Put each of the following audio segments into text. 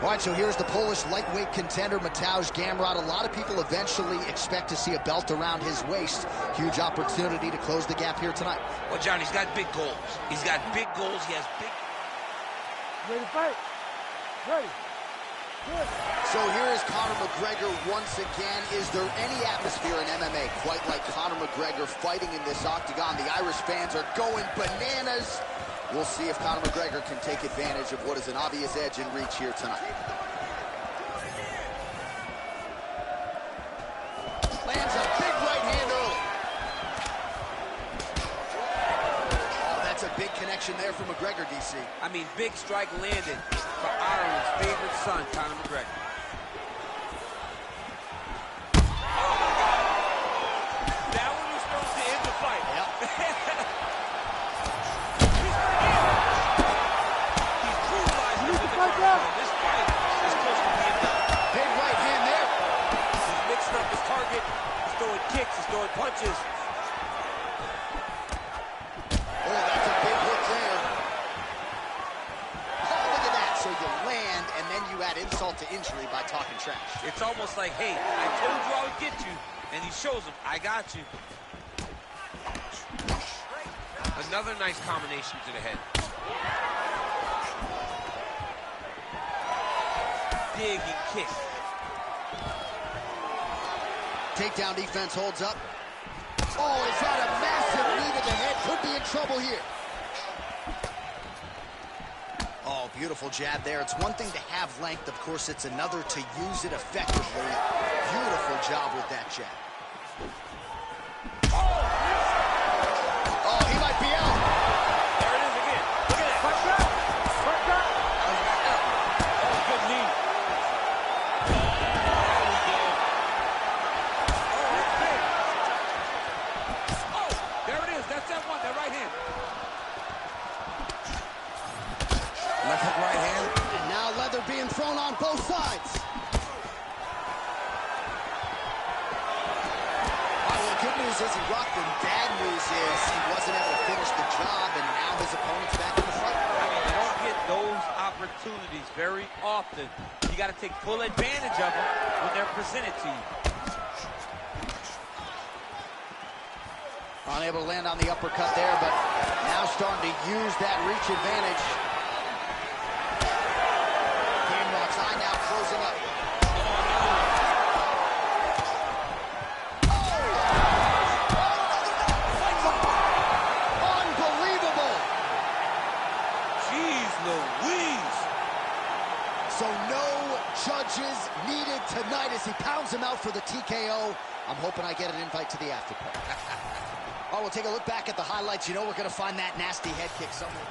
All right, so here's the Polish lightweight contender, Mateusz Gamrot. A lot of people eventually expect to see a belt around his waist. Huge opportunity to close the gap here tonight. Well, John, he's got big goals. He's got big goals. He has big... Ready to fight? Ready. Good. So here is Conor McGregor once again. Is there any atmosphere in MMA quite like Conor McGregor fighting in this octagon? The Irish fans are going bananas. We'll see if Conor McGregor can take advantage of what is an obvious edge in reach here tonight. Lands a big right hand early. Oh, that's a big connection there for McGregor, DC. I mean, big strike landed for Ireland's favorite son, Conor McGregor. That one was supposed to end the fight. Yep. This fight is close to being done. Big right hand there. He's mixing up his target. He's throwing kicks. He's throwing punches. Oh, that's a big hook there. Oh, look at that. So you land, and then you add insult to injury by talking trash. It's almost like, hey, I told you I would get you. And he shows him, I got you. Another nice combination to the head. Dig and kick. Takedown defense holds up. Oh, is that a massive knee to the head? Could be in trouble here. Oh, beautiful jab there. It's one thing to have length. Of course, it's another to use it effectively. Beautiful job with that jab. Oh, he might be out. There it is again. Look at that. Punch out. Punch out. Oh, good knee. Oh, there it is. That's that one, that right hand. Left hook, right hand. And now leather being thrown on both sides. Well, the good news is he rocked them. Bad news is he wasn't able to finish the job, and now his opponent's back in the fight. I mean, you don't get those opportunities very often. You got to take full advantage of them when they're presented to you. Unable to land on the uppercut there, but now starting to use that reach advantage. Gamrot's eye now closing up. Unbelievable! Jeez Louise! So no judges needed tonight as he pounds him out for the TKO. I'm hoping I get an invite to the after party. Oh, we'll take a look back at the highlights. You know we're going to find that nasty head kick somewhere.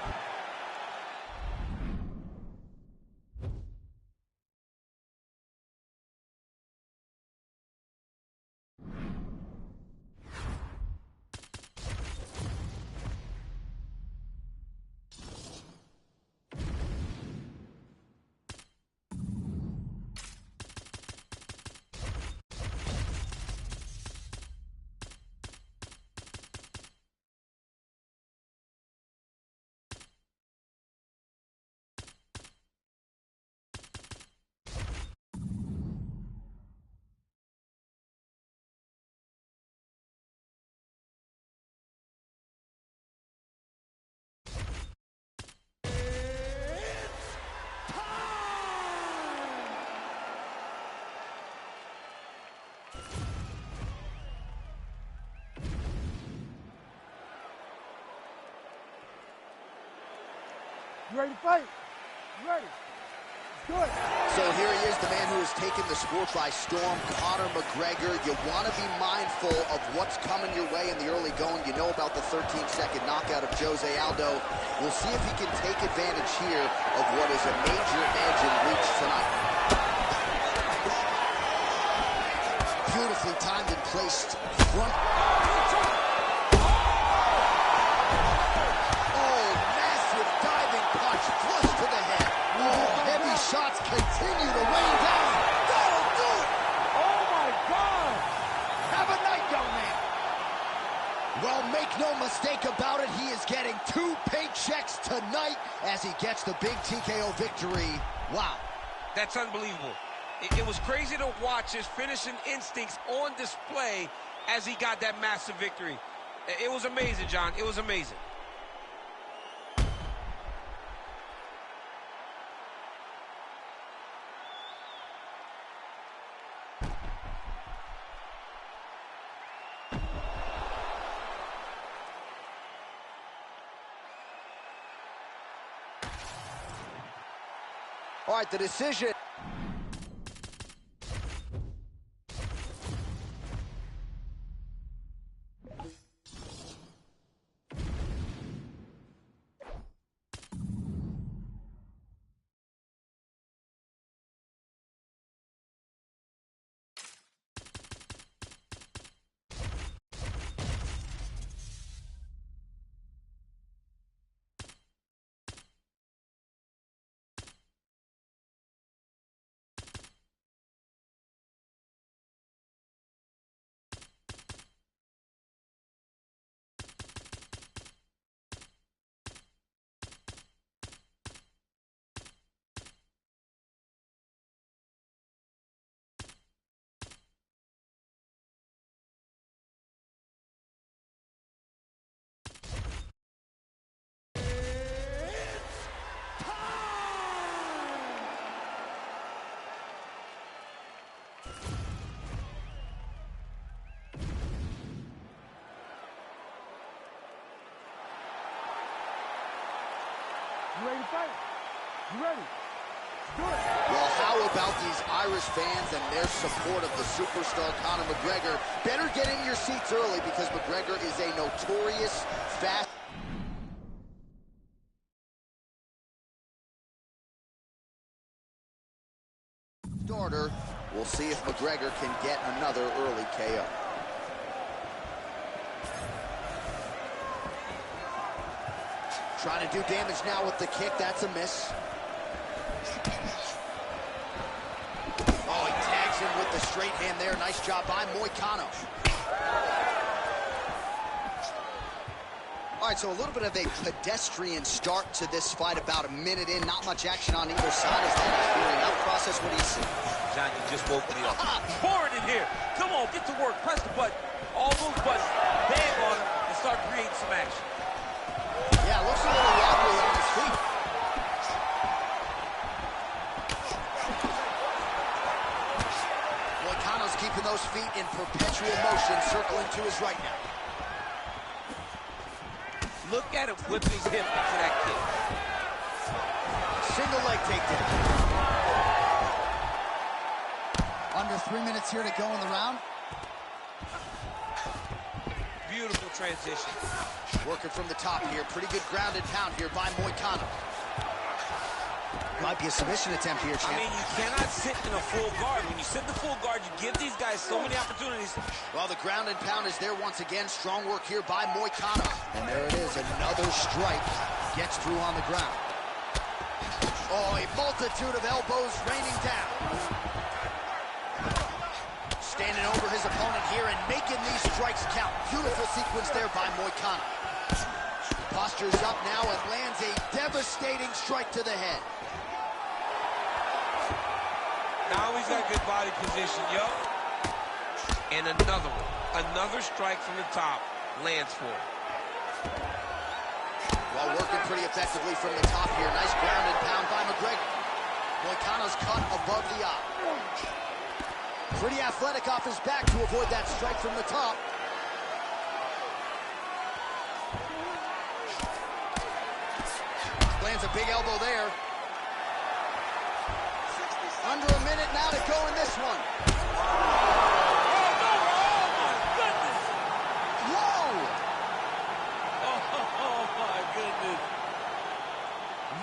You ready to fight? You ready? Good. So here he is, the man who has taken the sport by storm, Conor McGregor. You want to be mindful of what's coming your way in the early going. You know about the 13-second knockout of Jose Aldo. We'll see if he can take advantage here of what is a major edge in reach tonight. Beautifully timed and placed front. Shots continue to rain down. That'll do it. Oh, my God. Have a night, young man. Well, make no mistake about it. He is getting 2 paychecks tonight as he gets the big TKO victory. Wow. That's unbelievable. It was crazy to watch his finishing instincts on display as he got that massive victory. It was amazing, John. It was amazing. All right, the decision. You ready to fight? You ready? Let's do it. Well, how about these Irish fans and their support of the superstar Conor McGregor? Better get in your seats early because McGregor is a notorious fast starter. We'll see if McGregor can get another early KO. Trying to do damage now with the kick. That's a miss. Oh, he tags him with the straight hand there. Nice job by Moicano. All right, so a little bit of a pedestrian start to this fight. About a minute in, not much action on either side. Is that clearing out process? What do you see? John, you just woke me up. Pour it in here. Come on, get to work. Press the button. All those buttons. Bang on him and start creating some action. Yeah, looks a little wobbly on his feet. Moicano's keeping those feet in perpetual motion, circling to his right now. Look at him whip his hip into that kick. Single leg takedown. Under 3 minutes here to go in the round. Beautiful transition. Working from the top here. Pretty good grounded pound here by Moicano. Might be a submission attempt here, champ. I mean, you cannot sit in a full guard. When you sit in the full guard, you give these guys so many opportunities. Well, the ground and pound is there once again. Strong work here by Moicano. And there it is, another strike. Gets through on the ground. Oh, a multitude of elbows raining down. Standing over his opponent here and making these strikes count. Beautiful sequence there by Moicano. Postures up now and lands a devastating strike to the head. Now he's got good body position, yo. And another one. Another strike from the top lands for him. While working pretty effectively from the top here. Nice ground and pound by McGregor. Moicano's cut above the eye. Pretty athletic off his back to avoid that strike from the top. Lands a big elbow there. Under a minute now to go in this one. Oh, no! Oh, my goodness! Whoa! Oh, my goodness.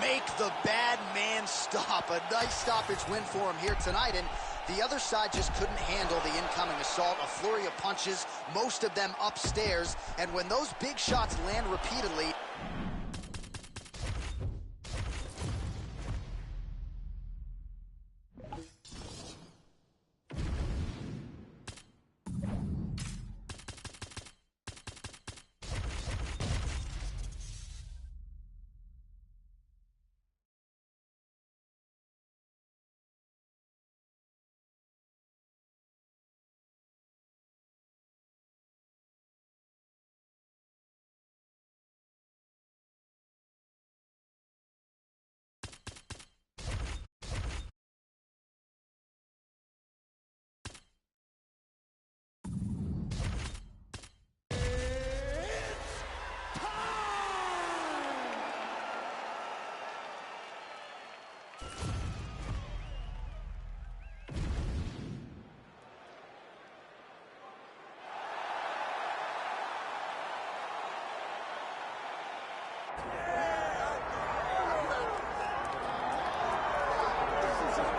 Make the bad man stop. A nice stoppage win for him here tonight. And the other side just couldn't handle the incoming assault. A flurry of punches, most of them upstairs. And when those big shots land repeatedly,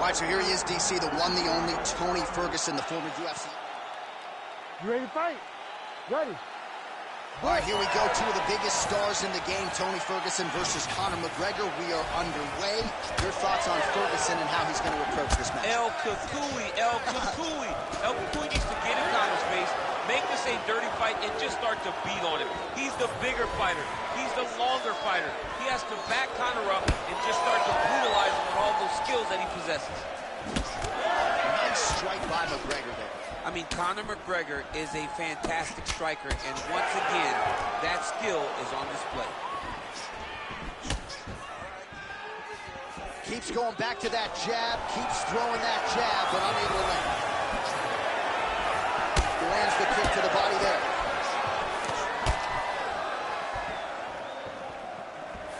All right, so here he is, DC, the one, the only Tony Ferguson, the former UFC. You ready to fight? Ready. All right, here we go. Two of the biggest stars in the game, Tony Ferguson versus Conor McGregor. We are underway. Your thoughts on Ferguson and how he's going to approach this match? El Cucuy, El Cucuy. El Cucuy needs to get in Conor's face, make this a dirty fight, and just start to beat on him. He's the bigger fighter. He's the longer fighter. He has to back Conor up and just start to brutalize him with all those skills that he possesses. Nice strike by McGregor there. I mean, Conor McGregor is a fantastic striker, and once again, that skill is on display. Keeps going back to that jab, keeps throwing that jab, but unable to land. He lands the kick to the body there.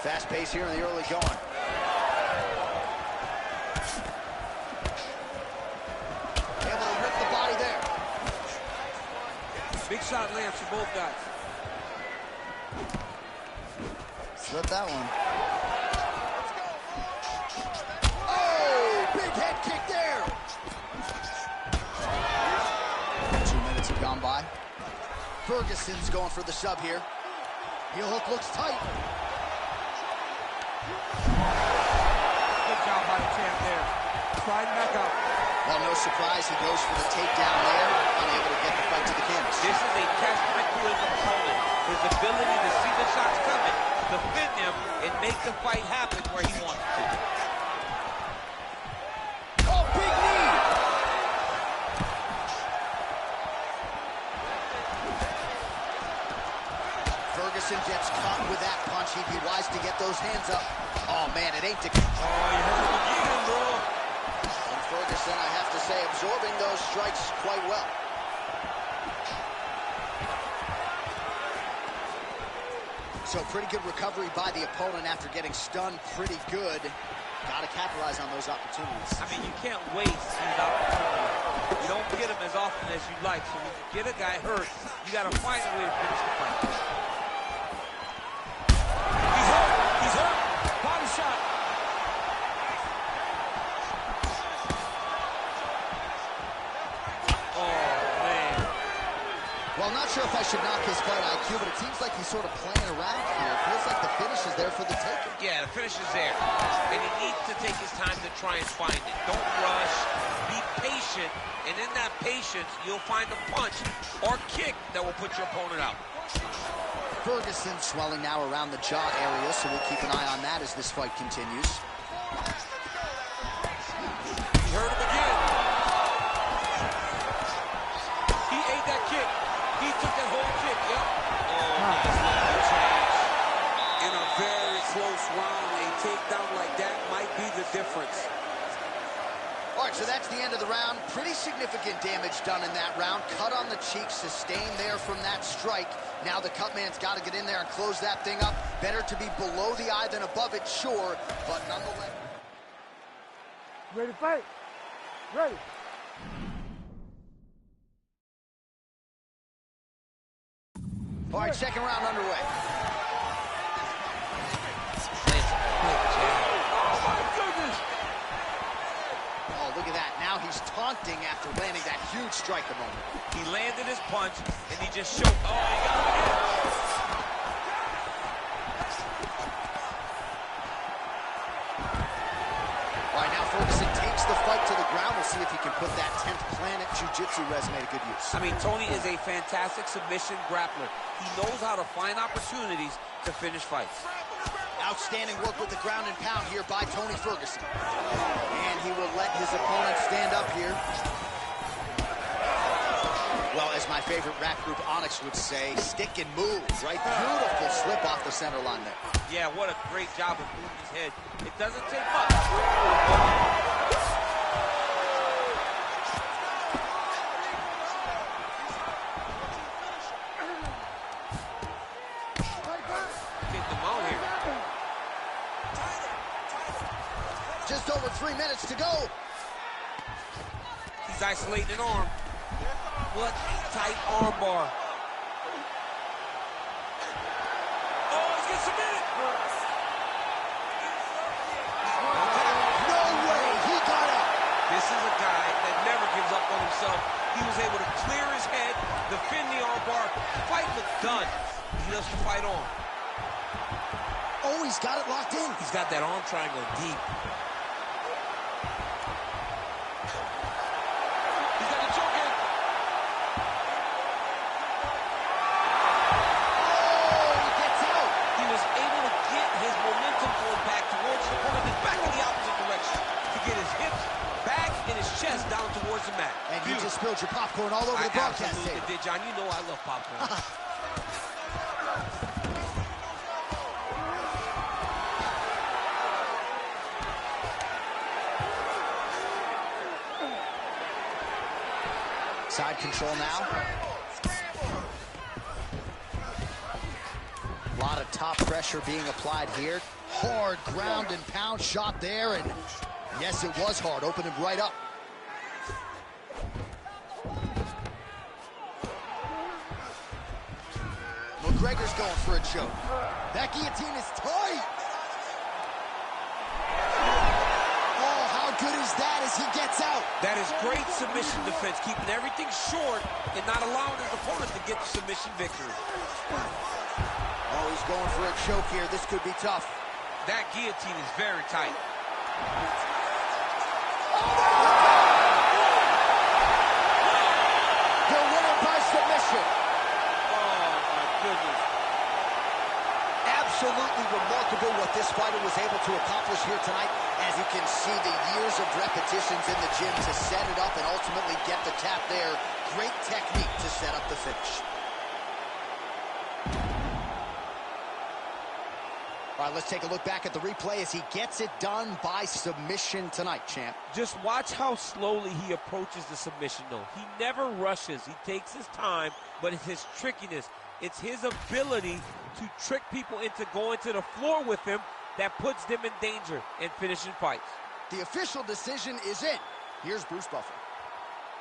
Fast pace here in the early going. Big shot lands for both guys. Slip that one. Oh, big head kick there. 2 minutes have gone by. Ferguson's going for the sub here. Heel hook looks tight. Good job by the champ there. Sliding back up. Well, no surprise, he goes for the takedown there, unable to get the fight to the canvas. This is a testament to his opponent, his ability to see the shots coming, defend them, and make the fight happen where he wants it to. Oh, big knee! Ferguson gets caught with that punch. He'd be wise to get those hands up. Oh, man, it ain't to... Oh, you heard him again, bro. Ferguson, I have to say, absorbing those strikes quite well. So pretty good recovery by the opponent after getting stunned pretty good. Got to capitalize on those opportunities. I mean, you can't waste these opportunities. You don't get them as often as you'd like. So when you get a guy hurt, you got to find a way to finish the fight. He's hurt. He's hurt. Body shot. Well, I'm not sure if I should knock his fight IQ, but it seems like he's sort of playing around here. It feels like the finish is there for the taking. Yeah, the finish is there. And he needs to take his time to try and find it. Don't rush. Be patient. And in that patience, you'll find a punch or kick that will put your opponent out. Ferguson swelling now around the jaw area, so we'll keep an eye on that as this fight continues. He hurt him again. He ate that kick. He took that whole kick, yep. Oh, nice change. In a very close round, a takedown like that might be the difference. All right, so that's the end of the round. Pretty significant damage done in that round. Cut on the cheek, sustained there from that strike. Now the cut man's got to get in there and close that thing up. Better to be below the eye than above it, sure, but nonetheless. Ready to fight? Ready. All right, second round underway. Oh, my goodness. Oh, look at that. Now he's taunting after landing that huge strike a moment. He landed his punch, and he just choked. Oh, he got him again. All right, now Ferguson takes the fight to the ground. We'll see if he can put that 10th Planet Jiu-Jitsu resume to good use. I mean, Tony is a fantastic submission grappler. He knows how to find opportunities to finish fights. Outstanding work with the ground and pound here by Tony Ferguson. And he will let his opponent stand up here. Well, as my favorite rap group Onyx would say, stick and move, right? Beautiful slip off the center line there. Yeah, what a great job of moving his head. It doesn't take much. Kick him out here. Just over 3 minutes to go. He's isolating an arm. What a tight arm bar. Oh, he's getting submitted. No way, he got up. fight on. Oh, he's got it locked in. He's got that arm triangle deep. He's got the choke in. Oh, he gets out. He was able to get his momentum going back towards the opponent and back in the opposite direction to get his hips back and his chest down towards the mat. And you just spilled your popcorn all over the broadcast absolutely table. did, John. You know I love popcorn. Side control now. A lot of top pressure being applied here. Hard ground and pound shot there, and yes, it was hard. Opened him right up. McGregor's going for a choke. That guillotine is tight. Oh, how good is that as he gets out? That is great submission defense, keeping everything short and not allowing his opponent to get the submission victory. Oh, he's going for a choke here. This could be tough. That guillotine is very tight. The winner by submission. Oh, my goodness. Absolutely remarkable what this fighter was able to accomplish here tonight. As you can see, the years of repetitions in the gym to set it up and ultimately get the tap there. Great technique to set up the finish. All right, let's take a look back at the replay as he gets it done by submission tonight, champ. Just watch how slowly he approaches the submission, though. He never rushes. He takes his time, but it's his trickiness. It's his ability to trick people into going to the floor with him that puts them in danger and finishing fights. The official decision is in. Here's Bruce Buffer.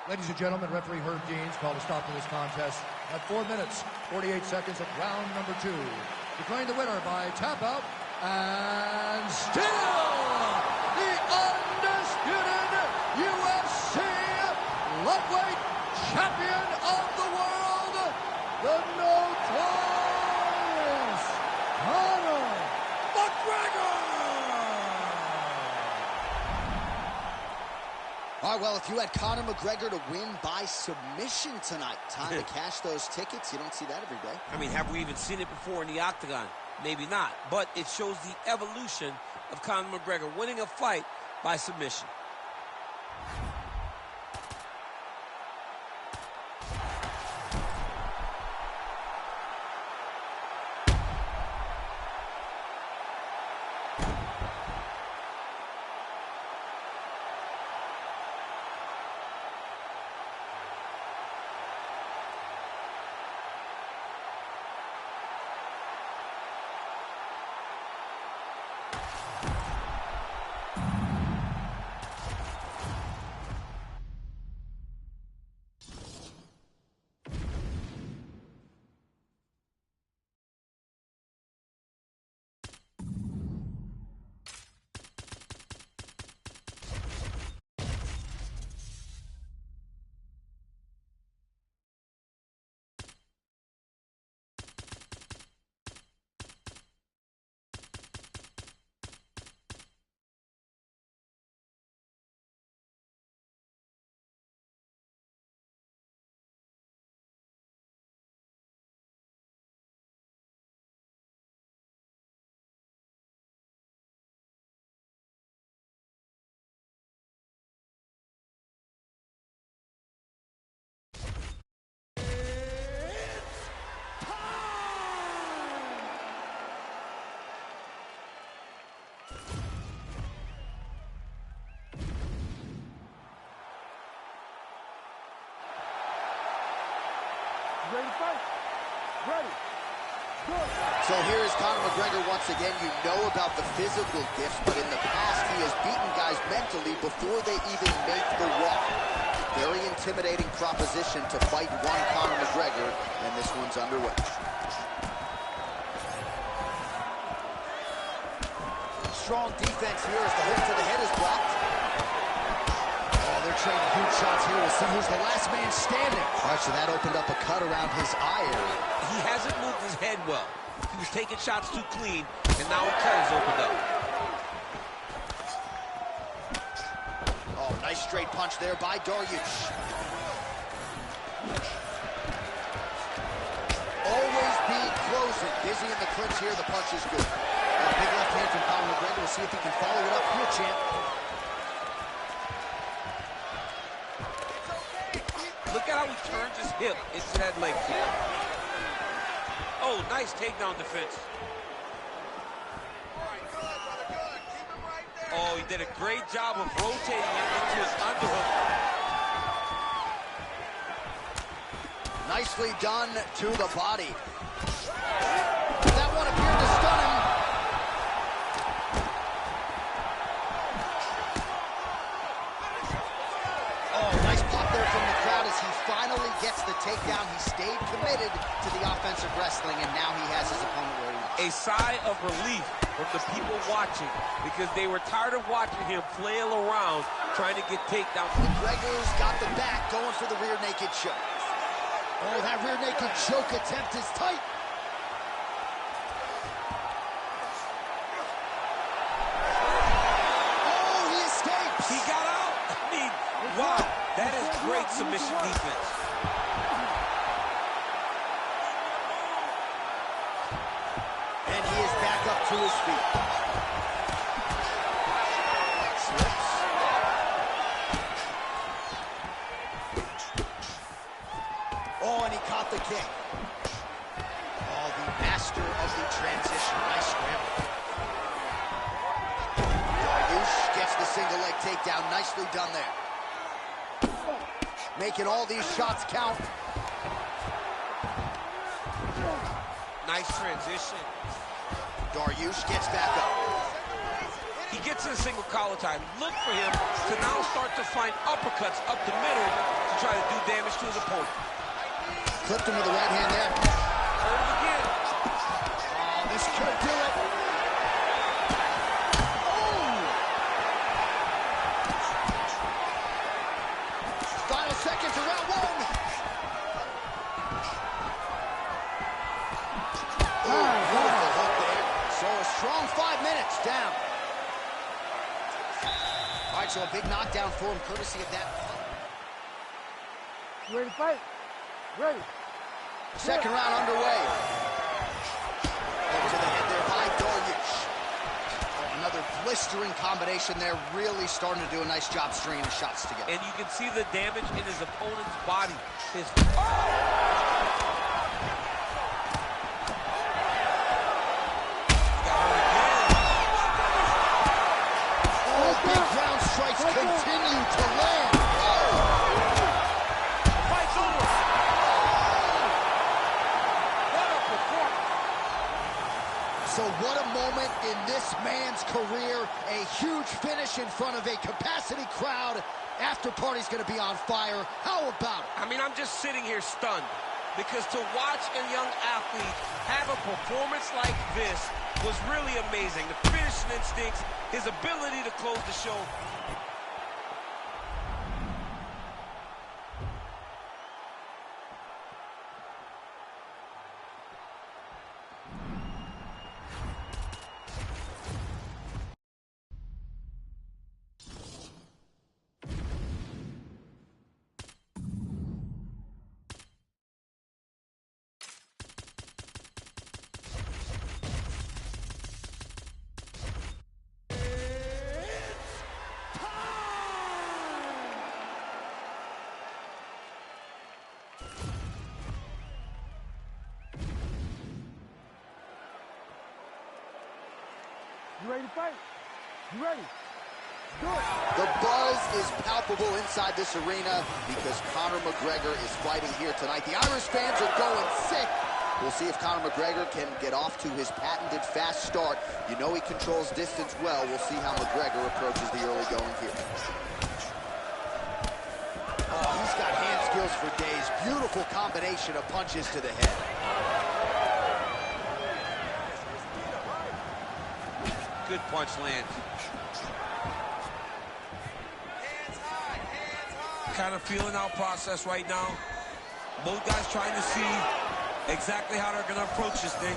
Ladies and gentlemen, referee Herb Deans called a stop to this contest at 4 minutes, 48 seconds of round number 2. Declaring the winner by tap out, and still the undisputed UFC lightweight champion of the world, the notorious Conor McGregor! All right, well, if you had Conor McGregor to win by submission tonight, time to cash those tickets. You don't see that every day. I mean, have we even seen it before in the octagon? Maybe not, but it shows the evolution of Conor McGregor winning a fight by submission. Ready to fight? Ready. Good. So here is Conor McGregor once again. You know about the physical gifts, but in the past he has beaten guys mentally before they even make the walk. Very intimidating proposition to fight one Conor McGregor, and this one's underway. Strong defense here as the hook to the head is blocked. Oh, they're trading huge shots here. We'll see who's the last man standing. All right, so that opened up a cut around his eye area. He hasn't moved his head well. He was taking shots too clean, and now he cut his opened up. Oh, nice straight punch there by Dariush. Always be closing. Busy in the clinch here. The punch is good. Big left hand from Conor McGregor. We'll see if he can follow it up here, champ. Look at how he turns his hip into that leg kick. Oh, nice takedown defense. Oh, he did a great job of rotating it into his underhook. Nicely done to the body. That one appeared to stun him. Oh, nice pop there from the crowd as he finally gets the takedown. He stayed committed to the offensive wrestling, and now he has his opponent where he wants. A sigh of relief from the people watching because they were tired of watching him flail around trying to get takedowns. McGregor's got the back going for the rear naked choke. Oh, that rear naked choke attempt is tight. Oh, he escapes. He got out. I mean, wow, that is great submission defense. And he is back up to his feet. Slips. Oh, and he caught the kick. Oh, the master of the transition. Nice scramble. Dariush gets the single leg takedown. Nicely done there. Making all these shots count. Nice transition. Dariush gets back up. He gets in a single collar tie. Look for him to now start to find uppercuts up the middle to try to do damage to his opponent. Clipped him with the right hand there. Heard him again. Oh, this could do it. Oh! Final seconds of round one. Beautiful hook there. So a strong 5 minutes down. All right, so a big knockdown for him, courtesy of that. You ready to fight? Ready. Second round underway. Over to the head there by Dariush. Another blistering combination there, really starting to do a nice job stringing the shots together. And you can see the damage in his opponent's body. His big ground strikes continue to land. fight's over. What a performance. So what a moment in this man's career. A huge finish in front of a capacity crowd. After party's gonna be on fire. How about it? I mean, I'm just sitting here stunned because to watch a young athlete have a performance like this was really amazing. The finishing instincts, his ability to close the show. You ready to fight? You ready? Do it. The buzz is palpable inside this arena because Conor McGregor is fighting here tonight. The Irish fans are going sick. We'll see if Conor McGregor can get off to his patented fast start. You know he controls distance well. We'll see how McGregor approaches the early going here. Oh, he's got hand skills for days. Beautiful combination of punches to the head. Good punch lands. Kind of feeling out process right now. Both guys trying to see exactly how they're going to approach this thing.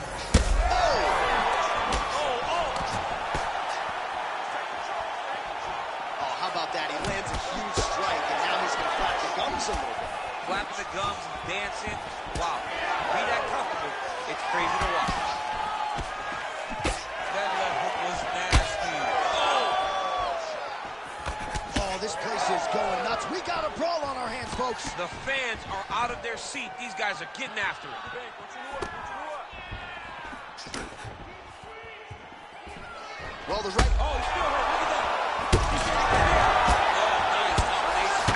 Oh, how about that? He lands a huge strike, and now he's going to flap the gums a little bit. Flapping the gums and dancing. Wow. Be that comfortable. It's crazy to watch. That left hook was nasty. Oh, this place is going nuts. We got a brawl on our hands, folks. The fans are out of their seat. These guys are getting after it. Well, the right... Oh, he's still hurt. Look at that. Oh, nice combination.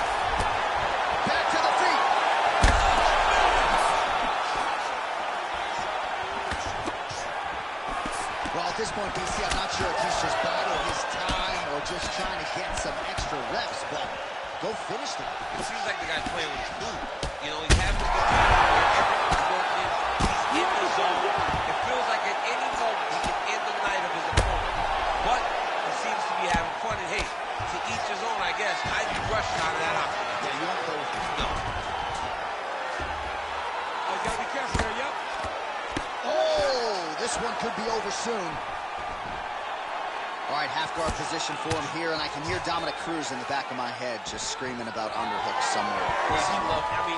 Back to the feet. Well, at this point, BC, I'm not sure if he's just biding his time or just trying to get some extra reps, but go finish them. It seems like the guy's playing with his food. You know, he's having a good time. Everything's working. He's in the zone. It feels like at any moment he can end the night of his opponent. But he seems to be having fun. And hey, to each his own, I guess. I'd be rushing out of that option. Yeah, you don't play with him. No. Oh, you gotta be careful there, yep. Oh, this one could be over soon. All right, half guard position for him here, and I can hear Dominic Cruz in the back of my head just screaming about underhooks somewhere.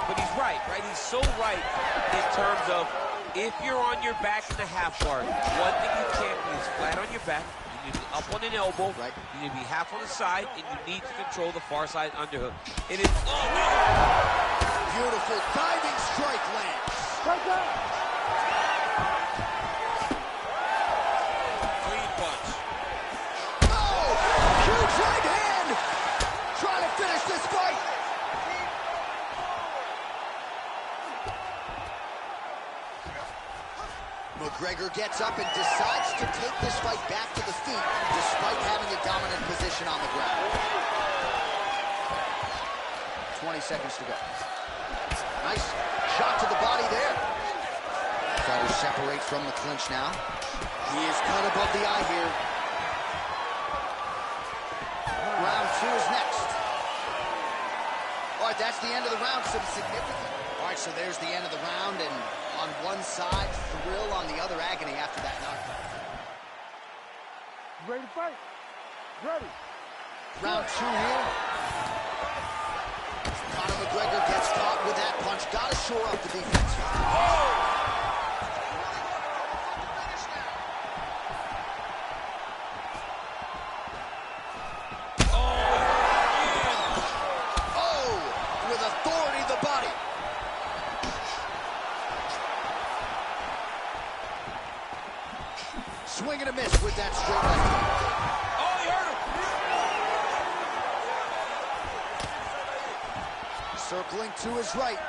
But he's right? He's so right in terms of if you're on your back in the half guard, one thing you can't do is flat on your back. You need to be up on an elbow. Right. You need to be half on the side, and you need to control the far side underhook. It is. Oh no! Beautiful diving strike lands. Right there. Clean punch. Oh, huge right hand. Trying to finish this fight. McGregor gets up and decides to take this fight back to the feet despite having a dominant position on the ground. 20 seconds to go. Nice shot to the body there. Fighters separate from the clinch now. He is cut above the eye here. Round 2 is next. All right, that's the end of the round. Some significant. All right, so there's the end of the round, and on one side, thrill, on the other, agony after that knockout. You ready to fight? Ready. Round 2 here. Conor McGregor gets caught with that punch. Got to shore up the defense. Oh, with authority, the body. Swing and a miss with that straight left. Oh, he hurt him. Circling to his right.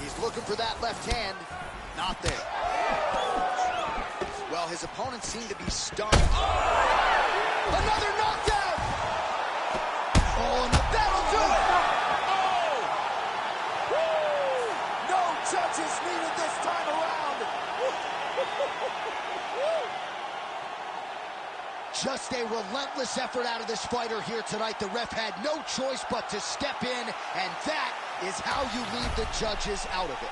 He's looking for that left hand. Not there. Well, his opponent seemed to be stunned. Oh! Another knockdown! Oh, and that'll do it! Oh! No judges needed this time around. Just a relentless effort out of this fighter here tonight. The ref had no choice but to step in, and that is how you leave the judges out of it.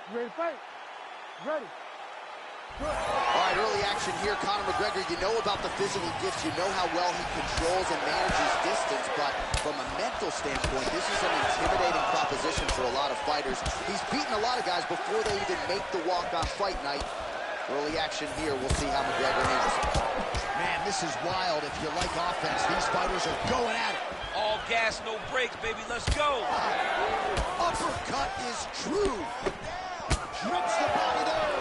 You ready to fight? Ready. Good. All right, early action here. Conor McGregor, you know about the physical gifts. You know how well he controls and manages distance. But from a mental standpoint, this is an intimidating proposition for a lot of fighters. He's beaten a lot of guys before they even make the walk on fight night. Early action here. We'll see how McGregor handles it. Man, this is wild. If you like offense, these fighters are going at it. All gas, no brakes, baby. Let's go. Uppercut is true. Drips the body there.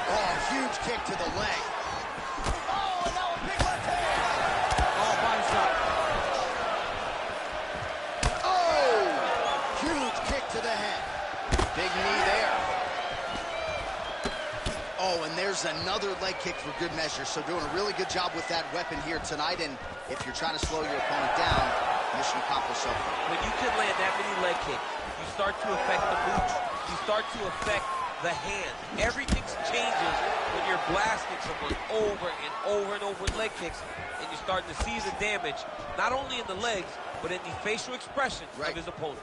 Oh, huge kick to the leg. Oh, and now a big left hand. Oh, body shot. Oh, huge kick to the head. Big knee there. Oh, and there's another leg kick for good measure. So doing a really good job with that weapon here tonight. And if you're trying to slow your opponent down, mission accomplished so far. When you can land that many leg kicks, you start to affect the boots. You start to affect the hand. Everything changes when you're blasting someone over and over and over with leg kicks, and you're starting to see the damage, not only in the legs, but in the facial expression of his opponent.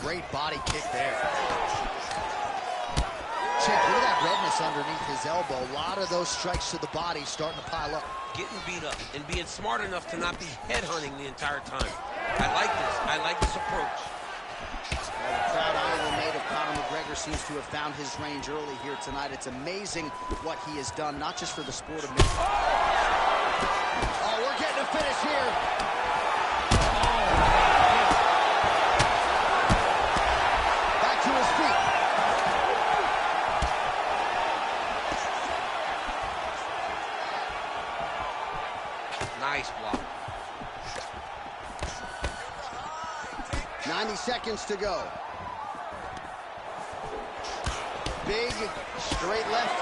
Great body kick there. Check, look at that redness underneath his elbow. A lot of those strikes to the body starting to pile up. Getting beat up and being smart enough to not be headhunting the entire time. I like this. I like this approach. Well, the proud Iowa native Conor McGregor seems to have found his range early here tonight. It's amazing what he has done, not just for the sport of mixed. Oh, we're getting a finish here. Back to his feet. Nice block. 90 seconds to go. Big, straight left.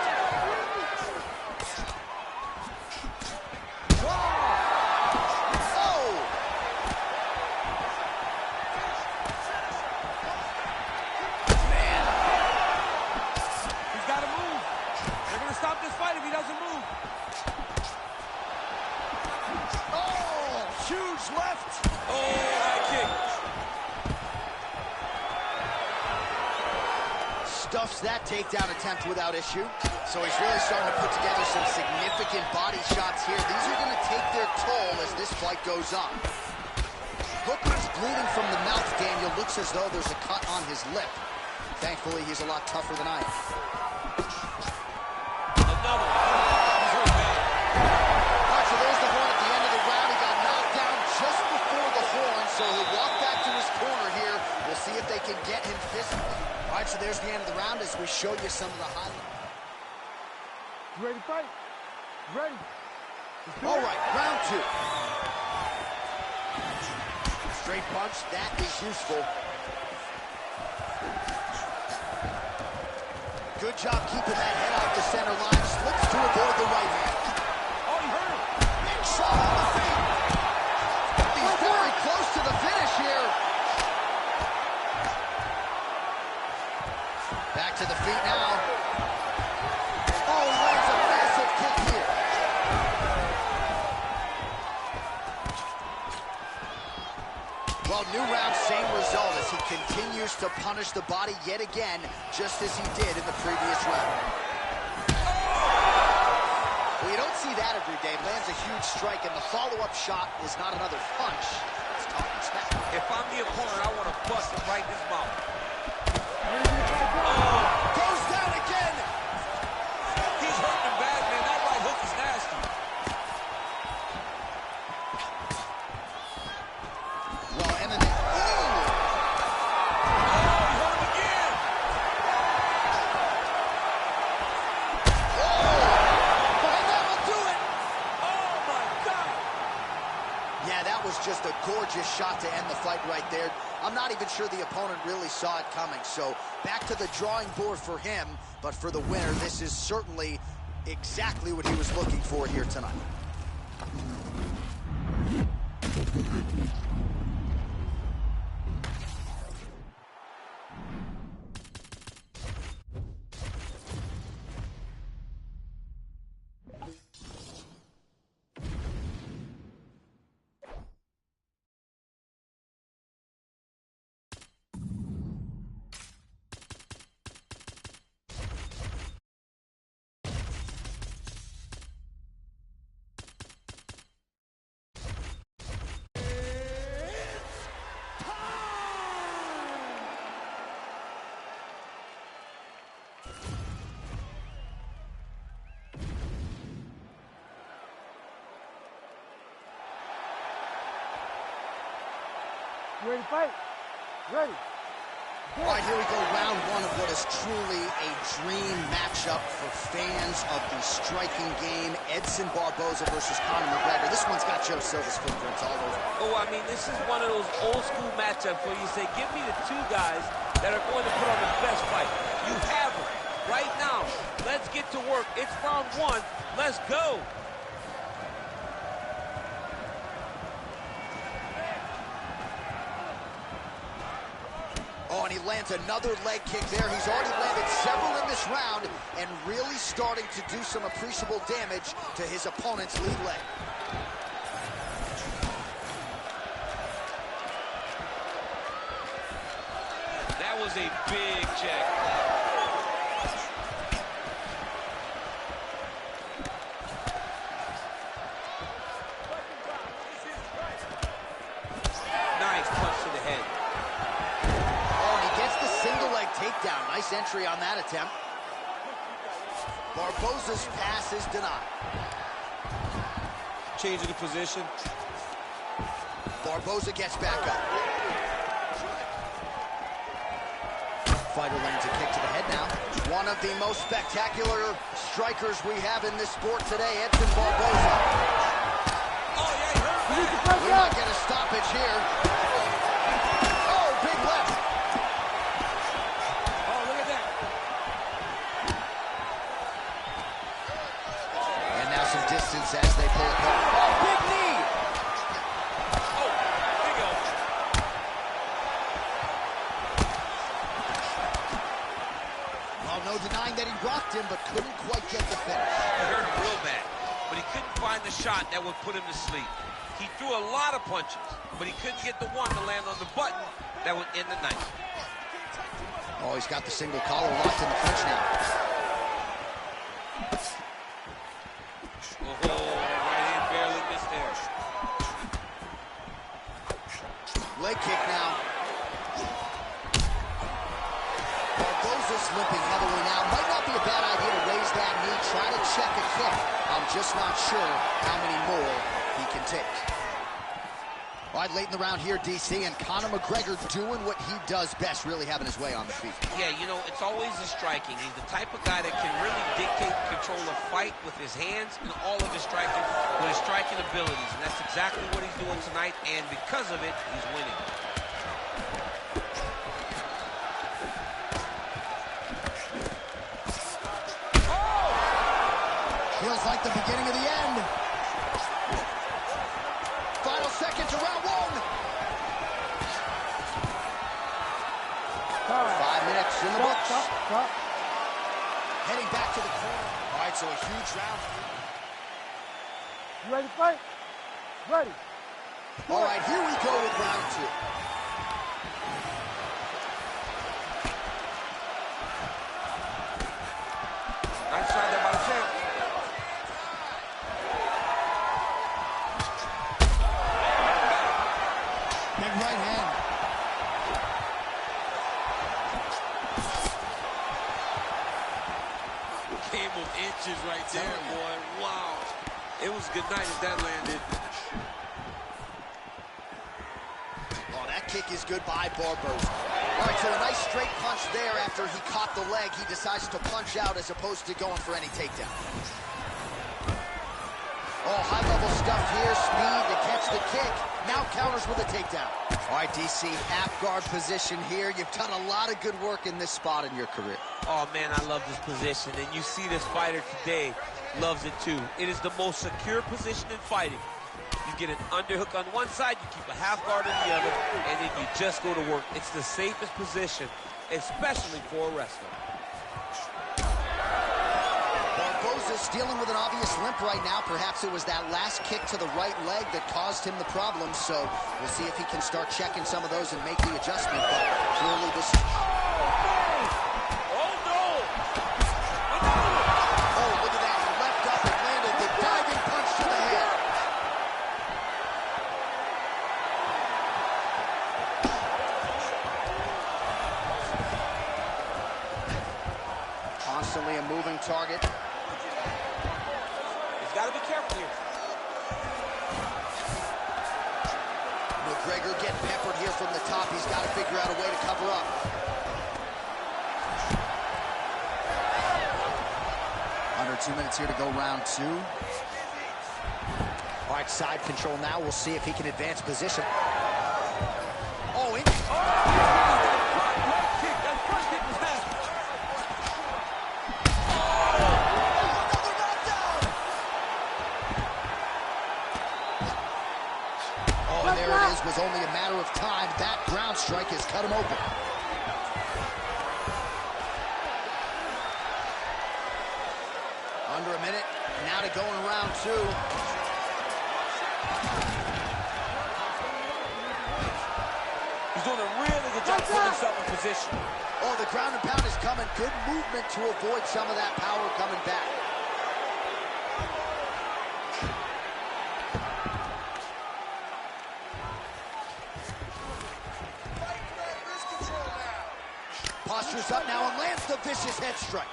Oh! Man. He's got to move. They're going to stop this fight if he doesn't move. Oh, huge left. Oh, high kick. Stuffs that takedown attempt without issue. So he's really starting to put together some significant body shots here. These are going to take their toll as this fight goes on. Hooker's bleeding from the mouth, Daniel. Looks as though there's a cut on his lip. Thankfully, he's a lot tougher than I am. Another one. He's hurt bad. All right, so there's the horn at the end of the round. He got knocked down just before the horn, so he'll walk back to his corner here. We'll see if they can get him physically. All right, so there's the end of the round as we show you some of the highlights. You ready to fight? You ready? All right, round two. Straight punch, that is useful. Good job keeping that head off the center line. Slips to avoid the right hand. Oh, you hurt him. Big shot on the feet. He's very close to the finish here. Back to the feet now. Oh, he lands a massive kick here. Well, new round, same result as he continues to punish the body yet again, just as he did in the previous round. Well, you don't see that every day. Lands a huge strike, and the follow-up shot is not another punch. It's talking smack. If I'm the opponent, I want to bust him right in his mouth. Goes down again. He's hurting bad, man. That right hook is nasty. Well, MMA. Ooh! Oh, he hurt him again. And that will do it. Oh, my God. Yeah, that was just a gorgeous shot to end the fight right there. I'm not even sure the opponent really saw it coming. So back to the drawing board for him. But for the winner, this is certainly exactly what he was looking for here tonight. You ready to fight? Ready. All right, here we go, round one of what is truly a dream matchup for fans of the striking game. Edson Barboza versus Conor McGregor. This one's got Joe Silva's footprints all over. Oh, I mean, this is one of those old school matchups where you say, give me the two guys that are going to put on the best fight. You have them right now. Let's get to work. It's round one. Let's go. Oh, and he lands another leg kick there. He's already landed several in this round and really starting to do some appreciable damage to his opponent's lead leg. That was a big check. Nice punch to the head. Takedown. Nice entry on that attempt. Barboza's pass is denied. Changing the position. Barboza gets back up. Fighter lands a kick to the head now. One of the most spectacular strikers we have in this sport today, Edson Barboza. Oh, yeah, he hurt that. We might get a stoppage here. Oh, big left. Distance as they pull apart. Oh, big knee! Oh, big elbow. Well, no denying that he rocked him, but couldn't quite get the finish. He hurt him real bad, but he couldn't find the shot that would put him to sleep. He threw a lot of punches, but he couldn't get the one to land on the button that would end the night. Oh, he's got the single collar locked in the clinch now. Oh, right hand barely missed there. Leg kick now. Barboza's limping heavily now. Might not be a bad idea to raise that knee, try to check a kick. I'm just not sure how many more he can take. All right, late in the round here, DC, and Conor McGregor doing what he does best, really having his way on the feet. Yeah, you know, it's always the striking. He's the type of guy that can really dictate and control a fight with his hands and all of his striking, with his striking abilities. And that's exactly what he's doing tonight, and because of it, he's winning. Oh! Feels like the beginning of the end. Final seconds of round one. 5 minutes in the books. Stop. Heading back to the corner. All right, so a huge round. You ready to fight? Ready. All right, here we go with round two. Nice shot there by the champ. Big right hand. Game of inches right there, boy. Wow. It was good night if that landed. Oh, that kick is good by Barboza. All right, so a nice straight punch there after he caught the leg. He decides to punch out as opposed to going for any takedown. Oh, high-level stuff here. Speed to catch the kick. Now counters with a takedown. All right, DC, half guard position here. You've done a lot of good work in this spot in your career. Oh, man, I love this position, and you see this fighter today loves it too. It is the most secure position in fighting. You get an underhook on one side, you keep a half guard on the other, and then you just go to work. It's the safest position, especially for a wrestler. Barboza's dealing with an obvious limp right now. Perhaps it was that last kick to the right leg that caused him the problem, so we'll see if he can start checking some of those and make the adjustment, but clearly this... Oh, no! Oh, look at that. He leapt up and landed the diving punch to the head. Constantly a moving target. He's got to be careful here. McGregor getting peppered here from the top. He's got to figure out a way to cover up. Under 2 minutes here to go round 2. All right, side control now. We'll see if he can advance position. Oh, in. Was only a matter of time. That ground strike has cut him open. Under a minute. Now to go in round 2. He's doing a really good job putting himself in position. Oh, the ground and pound is coming. Good movement to avoid some of that power coming back. Postures up now and lands the vicious head strike.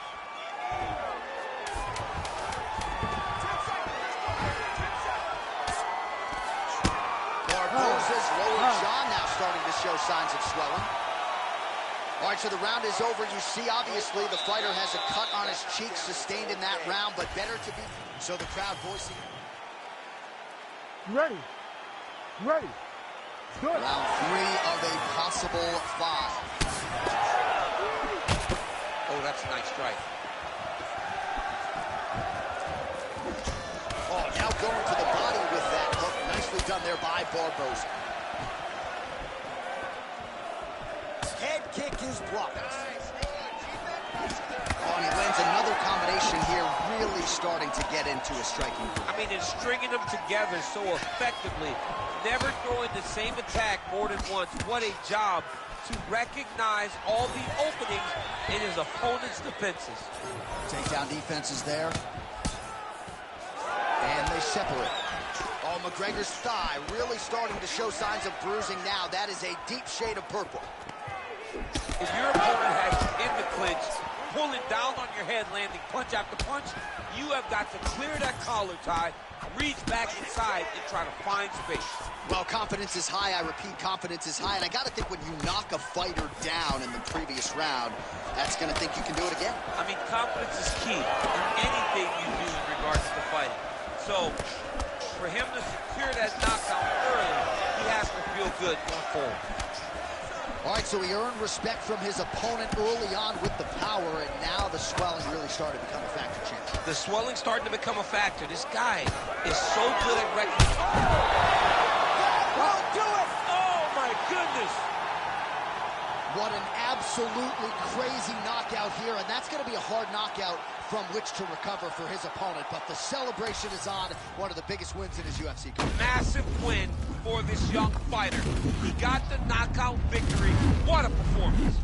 Barboza's lower jaw now starting to show signs of swelling. All right, so the round is over. You see, obviously, the fighter has a cut on his cheek sustained in that round, but better to be. So the crowd voicing. You ready? You ready? Good. Round 3 of a possible 5. Oh, that's a nice strike. Oh, now going to the body with that hook. Nicely done there by Barboza. Head kick is blocked. Oh, and he lands another combination here, really starting to get into a striking group. I mean, it's stringing them together so effectively. Never throwing the same attack more than once. What a job to recognize all the openings in his opponent's defenses. Takedown defense is there. And they separate. Oh, McGregor's thigh really starting to show signs of bruising now. That is a deep shade of purple. If your opponent has you in the clinch, pulling down on your head, landing punch after punch, you have got to clear that collar tie, reach back inside, and try to find space. Well, confidence is high. I repeat, confidence is high. And I got to think when you knock a fighter down in the previous round, that's going to think you can do it again. I mean, confidence is key in anything you do in regards to fighting. So, for him to secure that knockout early, he has to feel good going forward. All right, so he earned respect from his opponent early on with the power, and now the swelling really started to become a factor, champ. The swelling starting to become a factor. This guy is so good at recognizing. Won't do it! Oh, my goodness! What an absolutely crazy knockout here, and that's going to be a hard knockout from which to recover for his opponent, but the celebration is on. One of the biggest wins in his UFC career. Massive win for this young fighter. He got the knockout victory. What a performance.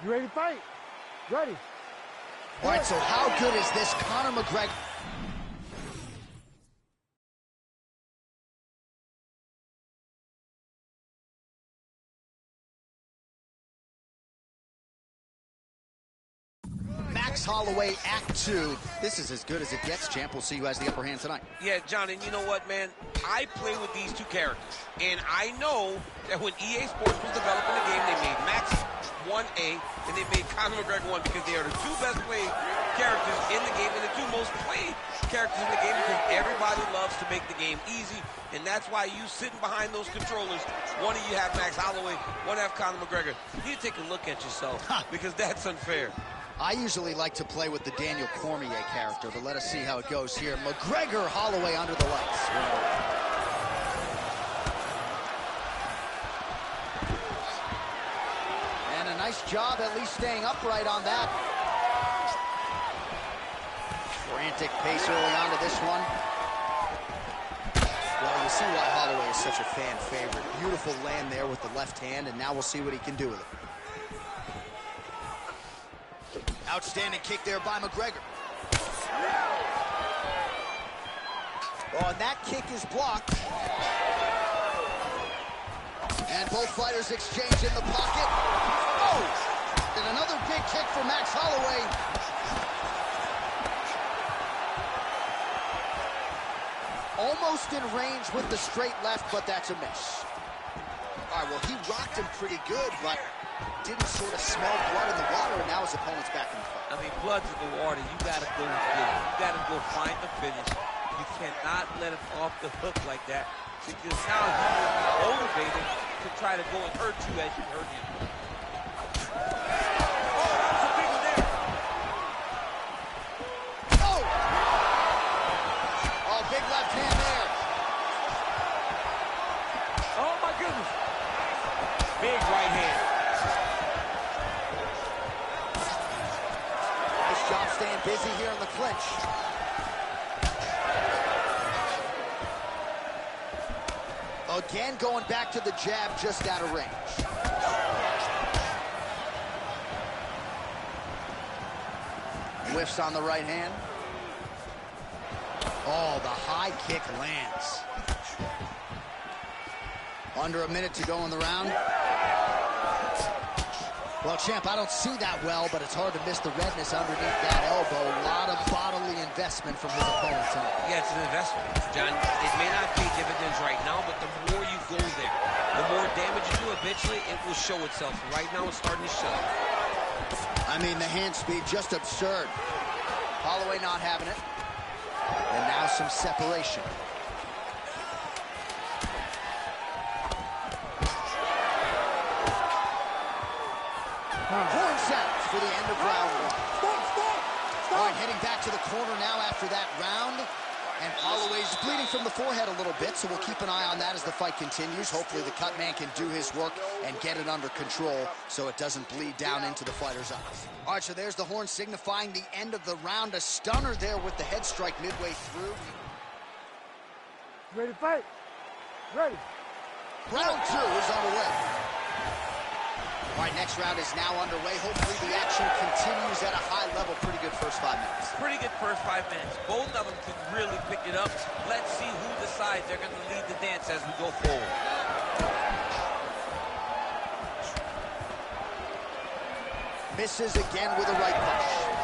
You ready to fight? Ready. All right, so how good is this Conor McGregor? Max Holloway, Act 2. This is as good as it gets, champ. We'll see who has the upper hand tonight. Yeah, John, and you know what, man? I play with these two characters, and I know that when EA Sports was developing the game, they made Max 1A, and they made Conor McGregor 1 because they are the two best played characters in the game and the two most played characters in the game because everybody loves to make the game easy, and that's why you sitting behind those controllers, one of you have Max Holloway, one have Conor McGregor. You take a look at yourself because that's unfair. I usually like to play with the Daniel Cormier character, but let us see how it goes here. McGregor, Holloway under the lights. And a nice job at least staying upright on that. Frantic pace early on to this one. Well, you see why Holloway is such a fan favorite. Beautiful land there with the left hand, and now we'll see what he can do with it. Outstanding kick there by McGregor. Oh, and that kick is blocked. And both fighters exchange in the pocket. Oh! And another big kick for Max Holloway. Almost in range with the straight left, but that's a miss. All right, well, he rocked him pretty good, but didn't sort of smell blood in the water, and now his opponent's back in the fight. I mean, blood's in the water. You got to go and get it. You got to go find the finish. You cannot let him off the hook like that because now he will be motivated to try to go and hurt you as you hurt him. Oh, that was a big one there. Oh! Oh, big left hand there. Oh, my goodness. Big right hand. Job staying busy here in the clinch. Again, going back to the jab just out of range. Whiffs on the right hand. Oh, the high kick lands. Under a minute to go in the round. Well, champ, I don't see that well, but it's hard to miss the redness underneath that elbow. A lot of bodily investment from his opponent tonight. Yeah, it's an investment, John. It may not pay dividends right now, but the more you go there, the more damage you do eventually, it will show itself. Right now, it's starting to show. I mean, the hand speed, just absurd. Holloway not having it. And now some separation. Horn sounds for the end of round one. Stop. All right, heading back to the corner now after that round. And Holloway's bleeding from the forehead a little bit, so we'll keep an eye on that as the fight continues. Hopefully the cut man can do his work and get it under control so it doesn't bleed down into the fighter's eyes. All right, so there's the horn signifying the end of the round. A stunner there with the head strike midway through. You ready to fight? Ready. Round two is underway. All right, next round is now underway. Hopefully the action continues at a high level. Pretty good first 5 minutes. Pretty good first 5 minutes. Both of them can really pick it up. Let's see who decides they're going to lead the dance as we go forward. Misses again with a right punch.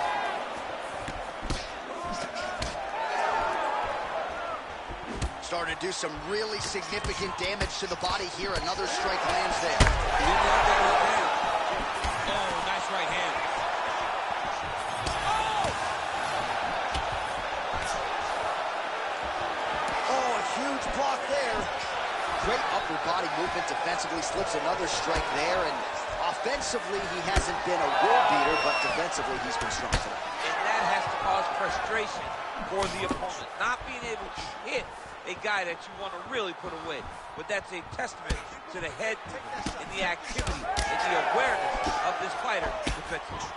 Starting to do some really significant damage to the body here. Another strike lands there. Oh, nice right hand. Oh, a huge block there. Great upper body movement defensively. Slips another strike there. And offensively, he hasn't been a world beater, but defensively, he's been strong tonight. And that has to cause frustration for the opponent. Not being able to hit a guy that you want to really put away. But that's a testament to the head movement and the activity and the awareness of this fighter defensively.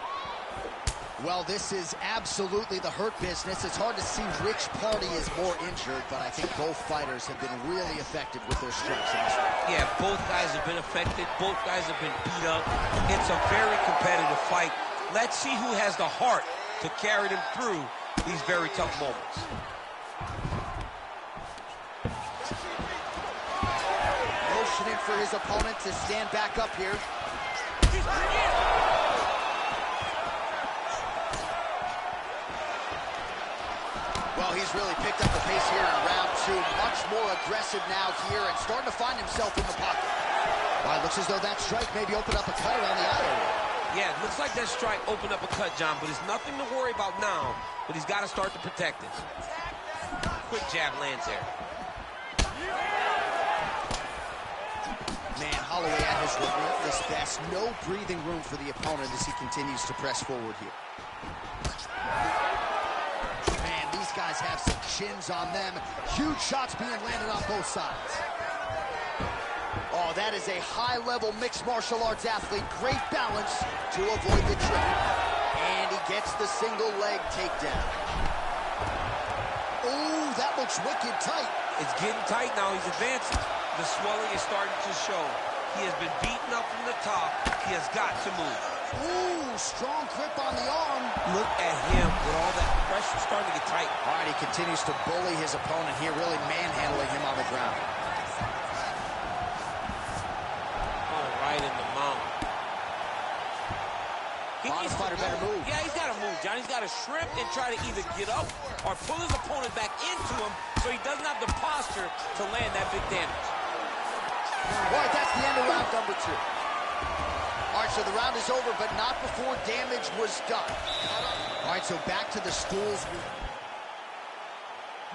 Well, this is absolutely the hurt business. It's hard to see which party is more injured, but I think both fighters have been really effective with their strikes in this one. Yeah, both guys have been affected. Both guys have been beat up. It's a very competitive fight. Let's see who has the heart to carry them through these very tough moments. Motioning for his opponent to stand back up here. Well, he's really picked up the pace here in round two. Much more aggressive now here and starting to find himself in the pocket. Well, it looks as though that strike maybe opened up a cut around the eye area. Yeah, it looks like that strike opened up a cut, John, but it's nothing to worry about now, but he's got to start to protect it. Quick jab lands there. Man, Holloway at his relentless best. No breathing room for the opponent as he continues to press forward here. Man, these guys have some chins on them. Huge shots being landed on both sides. Oh, that is a high-level mixed martial arts athlete. Great balance to avoid the trip. And he gets the single leg takedown. Oh, that looks wicked tight. It's getting tight now. He's advancing. The swelling is starting to show. He has been beaten up from the top. He has got to move. Ooh, strong grip on the arm. Look at him with all that pressure starting to get tight. All right, he continues to bully his opponent here, really manhandling him on the ground. Right in the mouth. Bottom fighter better move. Yeah, he's got to move, John. He's got to shrimp and try to either get up or pull his opponent back into him so he doesn't have the posture to land that big damage. All right, that's the end of round number two. All right, so the round is over, but not before damage was done. All right, so back to the stools.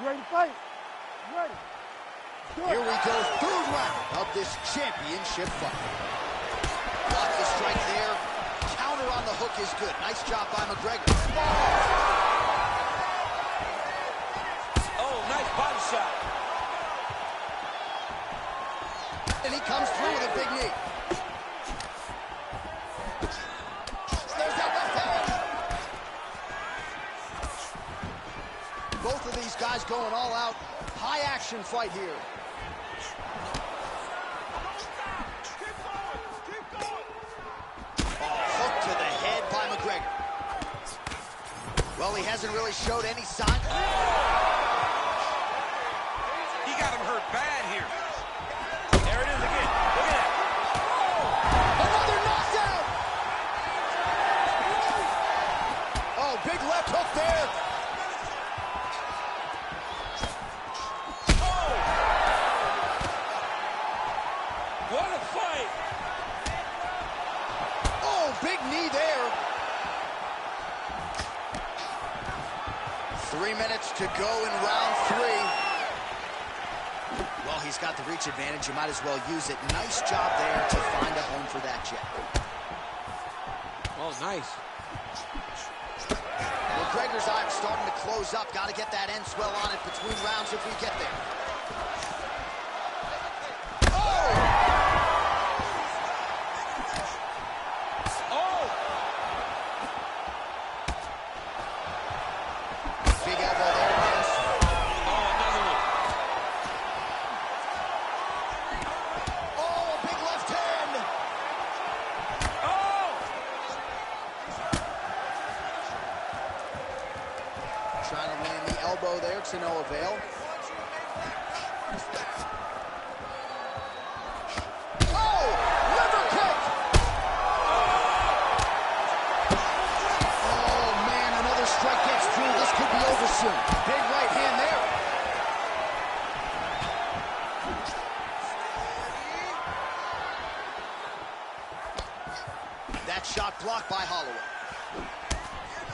You ready to fight? You ready? Here we go, third round of this championship fight. Block the strike there. Counter on the hook is good. Nice job by McGregor. Oh, nice body shot. And he comes through with a big knee. There's that left hand. Both of these guys going all out. High action fight here. Well, he hasn't really showed any sign. He got him hurt bad here. There it is again. Look at that. Another knockdown. Oh, big left hook there. Oh! What a fight. Oh, big knee there. 3 minutes to go in round three. Well, he's got the reach advantage. You might as well use it. Nice job there to find a home for that jab. Oh, nice. McGregor's eye starting to close up. Got to get that end swell on it between rounds if we get there. Trying to land the elbow there to no avail. Oh! Liver kick! Oh, man, another strike gets through. This could be over soon. Big right hand there. That shot blocked by Holloway.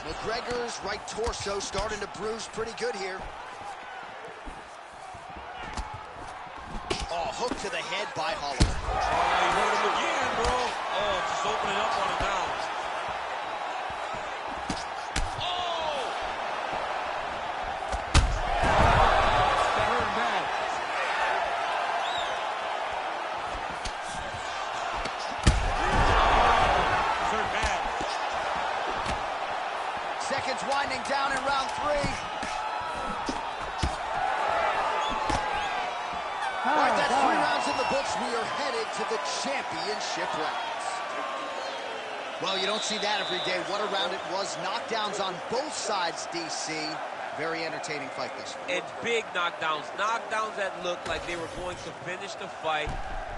McGregor's right torso starting to bruise pretty good here. Oh, hook to the head by Holloway. Oh, you hurt him again, bro. Oh, just opening up on him now. Oh! That hurt him bad. It's hurt bad. to the championship rounds. Well, you don't see that every day. What a round it was. Knockdowns on both sides, DC. Very entertaining fight this one. And big knockdowns. Knockdowns that looked like they were going to finish the fight.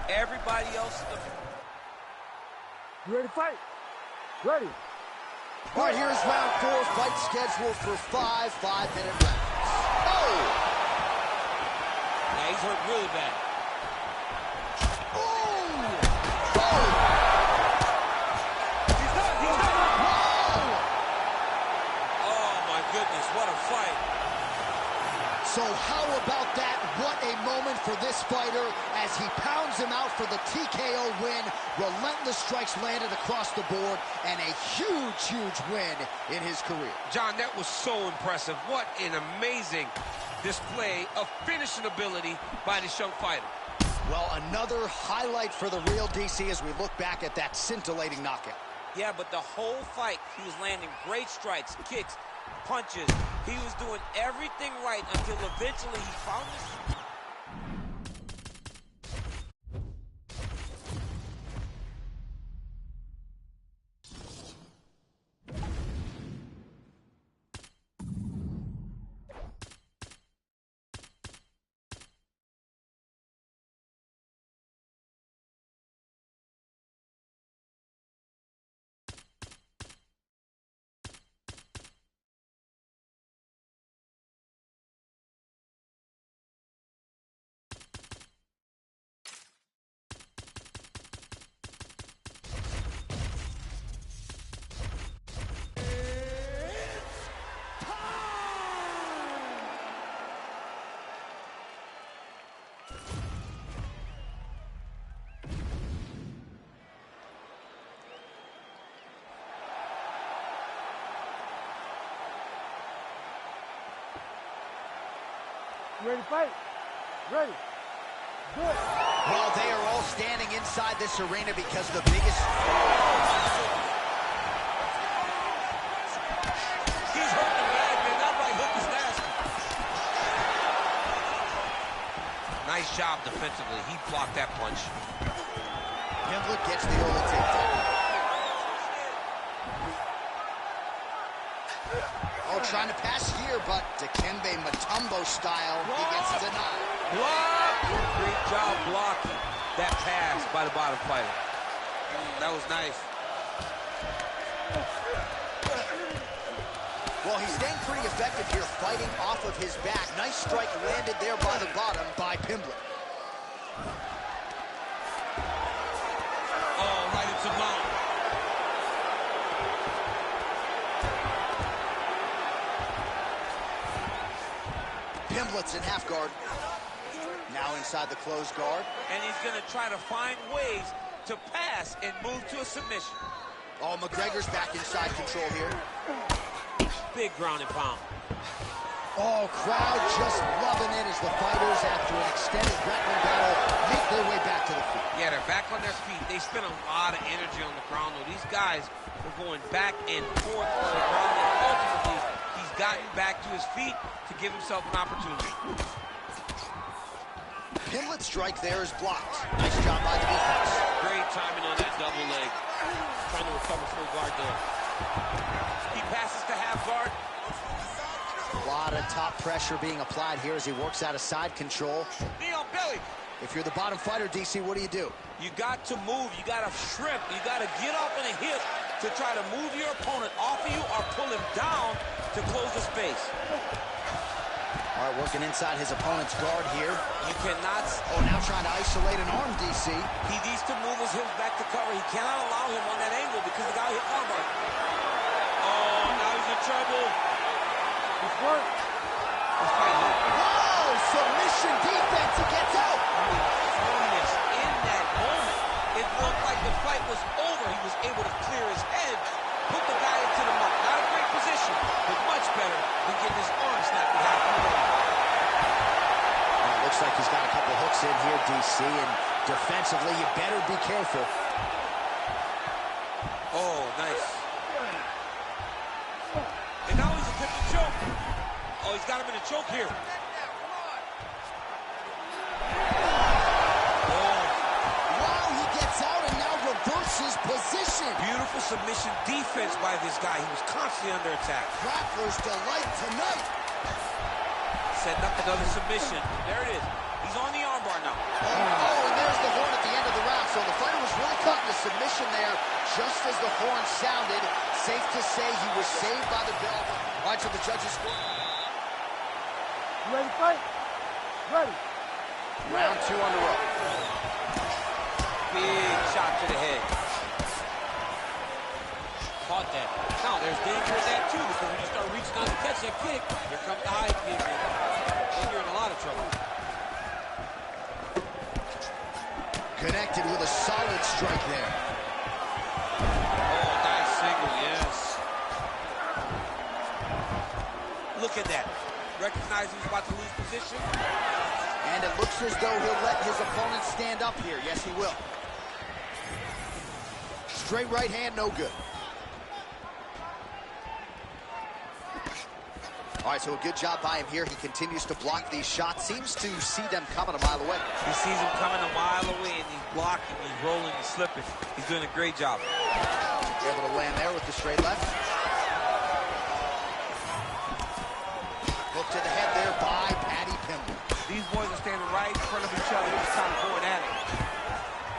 Everybody else... You ready to fight? Ready. All right, here's round 4. Fight scheduled for 5 5-minute rounds. Oh! Yeah, he's hurt really bad. What a fight. So how about that? What a moment for this fighter as he pounds him out for the TKO win. Relentless strikes landed across the board and a huge, huge win in his career. John, that was so impressive. What an amazing display of finishing ability by this young fighter. Well, another highlight for the real DC as we look back at that scintillating knockout. Yeah, but the whole fight, he was landing great strikes, kicks, punches. He was doing everything right until eventually he found this. You ready to fight? Ready. Good. Well, they are all standing inside this arena because the biggest... He's hurting bad, man. That right hook is nasty. Nice job defensively. He blocked that punch. Pimblett gets the early takedown. Oh, trying to pass here, but Dikembe Mutombo style, he gets denied. Block! Great job blocking that pass by the bottom fighter. That was nice. Well, he's staying pretty effective here, fighting off of his back. Nice strike landed there by the bottom by Pimblett. Oh, right into mount. Pimblett's in half guard. Now inside the closed guard. And he's going to try to find ways to pass and move to a submission. Oh, McGregor's back inside control here. Big ground and pound. Oh, crowd just loving it as the fighters, after an extended grappling battle, make their way back to the feet. Yeah, they're back on their feet. They spent a lot of energy on the ground, though. These guys were going back and forth on the ground, and ultimately, he's gotten back to his feet to give himself an opportunity. Pimblett's strike there is blocked. Nice job by the defense. Great timing on that double leg. Trying to recover full guard there. He passes to half guard. A lot of top pressure being applied here as he works out of side control. Knee on belly. If you're the bottom fighter, DC, what do? You got to move. You got to shrimp. You got to get up on a hip to try to move your opponent off of you or pull him down to close the space. All right, working inside his opponent's guard here. You cannot... Oh, now trying to isolate an arm, DC. He needs to move his hips back to cover. He cannot allow him on that angle because the guy hit armbar. Oh, now he's in trouble. It's work. Whoa, submission defense. He gets out. Firmness in that moment. It looked like the fight was over. He was able to clear his head, put the guy into the mount. Not a great position, but much better than getting his arm snapped in half. Looks like he's got a couple hooks in here, DC, and defensively, you better be careful. Oh, nice. And now he's attempting to choke. Oh, he's got him in a choke here. Wow, submission defense by this guy. He was constantly under attack. Grappler's delight tonight. Setting up another submission. There it is. He's on the armbar now. Oh, and there's the horn at the end of the round. So the fighter was really caught in the submission there just as the horn sounded. Safe to say he was saved by the bell. All right, so the judges score. You ready to fight? Ready. Round 2 on the road. Big shot to the head. Caught that. Now, there's danger in that, too, because when you start reaching out to catch that kick, here comes the high kick, and you're in a lot of trouble. Connected with a solid strike there. Oh, nice single, yes. Look at that. Recognize he's about to lose position. And it looks as though he'll let his opponent stand up here. Yes, he will. Straight right hand, no good. All right, so a good job by him here. He continues to block these shots. Seems to see them coming a mile away. He sees him coming a mile away, and he's blocking, he's rolling, he's slipping. He's doing a great job. Able to land there with the straight left. Hook to the head there by Paddy Pimblett. These boys are standing right in front of each other, just kind of going at it.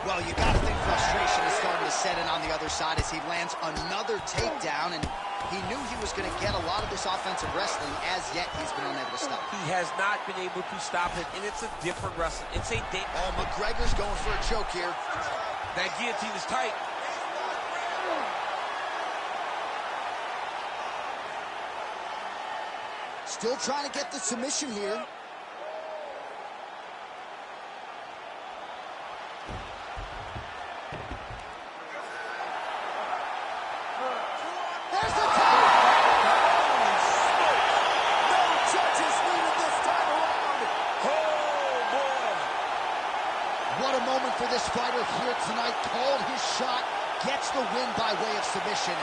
Well, you got to think frustration is starting to set in on the other side as he lands another takedown, and he knew he was going to get a lot of this offensive wrestling. As yet, he's been unable to stop. He has not been able to stop it, and it's a different wrestling. It's a Oh, McGregor's going for a choke here. That guillotine is tight. Still trying to get the submission here. There's the tap! No judges needed this time around. Oh, boy. What a moment for this fighter here tonight. Called his shot, gets the win by way of submission.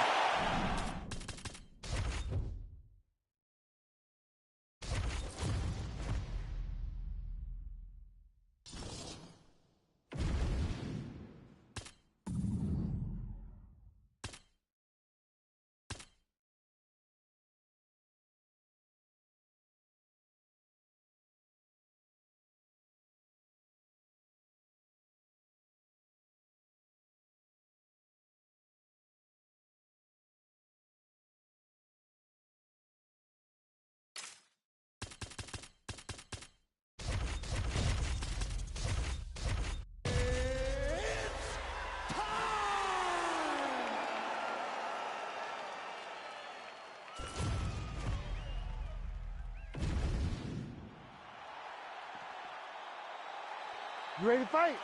You ready to fight?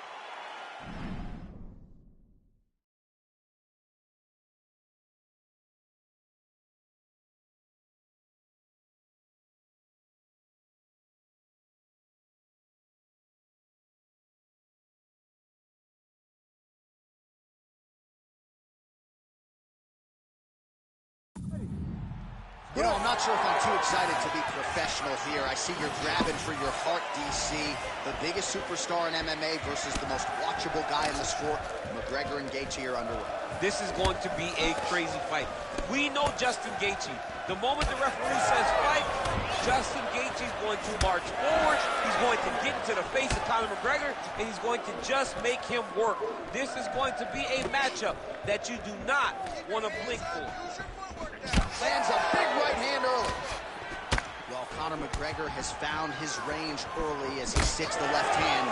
You know, I'm not sure if I'm too excited to be professional here. I see you're grabbing for your heart, DC. The biggest superstar in MMA versus the most watchable guy in the sport. McGregor and Gaethje are underway. This is going to be a crazy fight. We know Justin Gaethje. The moment the referee says fight, Justin Gaethje is going to march forward. He's going to get into the face of Conor McGregor, and he's going to just make him work. This is going to be a matchup that you do not want to blink for. Lands a big right hand early. Well, Conor McGregor has found his range early as he sits the left hand.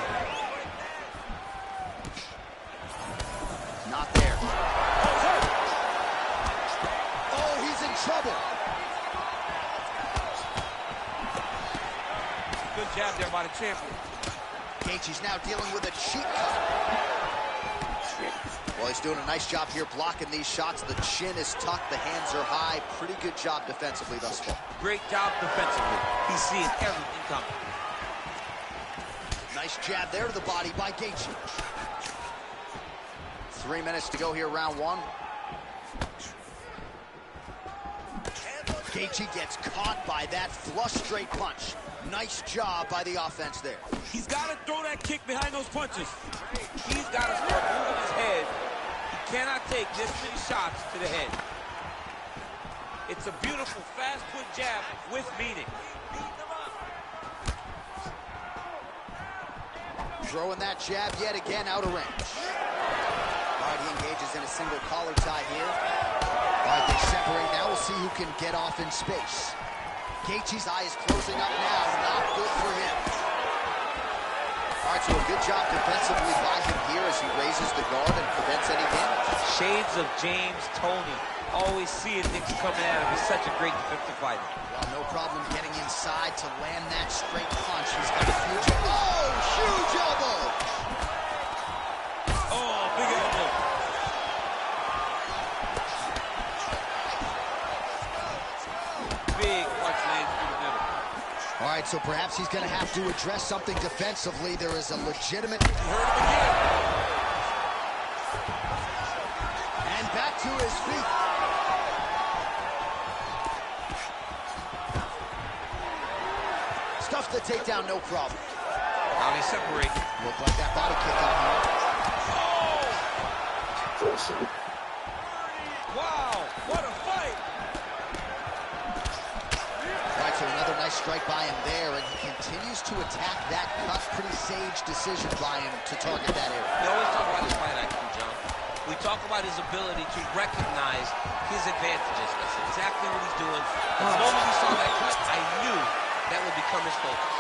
Not there. Oh, he's in trouble. Good jab there by the champion. Gaethje's now dealing with a cheek cut. Well, he's doing a nice job here blocking these shots. The chin is tucked, the hands are high. Pretty good job defensively thus far. Great job defensively. He's seeing everything coming. Nice jab there to the body by Gaethje. 3 minutes to go here, round one. Gaethje gets caught by that flush straight punch. Nice job by the offense there. He's got to throw that kick behind those punches. He's got to start moving his head. He cannot take this many shots to the head. It's a beautiful fast foot jab with meaning. Throwing that jab yet again out of range. All right, he engages in a single collar tie here. All right, they separate now. We'll see who can get off in space. Gaethje's eye is closing up now. Not good for him. All right, so a good job defensively by him here as he raises the guard and prevents any damage. Shades of James Toney. Always seeing things coming at him. He's such a great defensive fighter. Well, no problem getting inside to land that straight punch. He's got a huge... Oh, huge elbow! Oh, big elbow. Big punch lands through the middle. All right, so perhaps he's going to have to address something defensively. There is a legitimate... He hurt him again. And back to his feet. Stuffs the takedown, no problem. Now they separate. Look like that body kick out here. Wow, what a fight! All right, so another nice strike by him there, and he continues to attack that cut. Pretty sage decision by him to target that area. We always talk about his fight IQ, John. We talk about his ability to recognize his advantages. That's exactly what he's doing. The moment we saw that cut, I knew that would become his focus.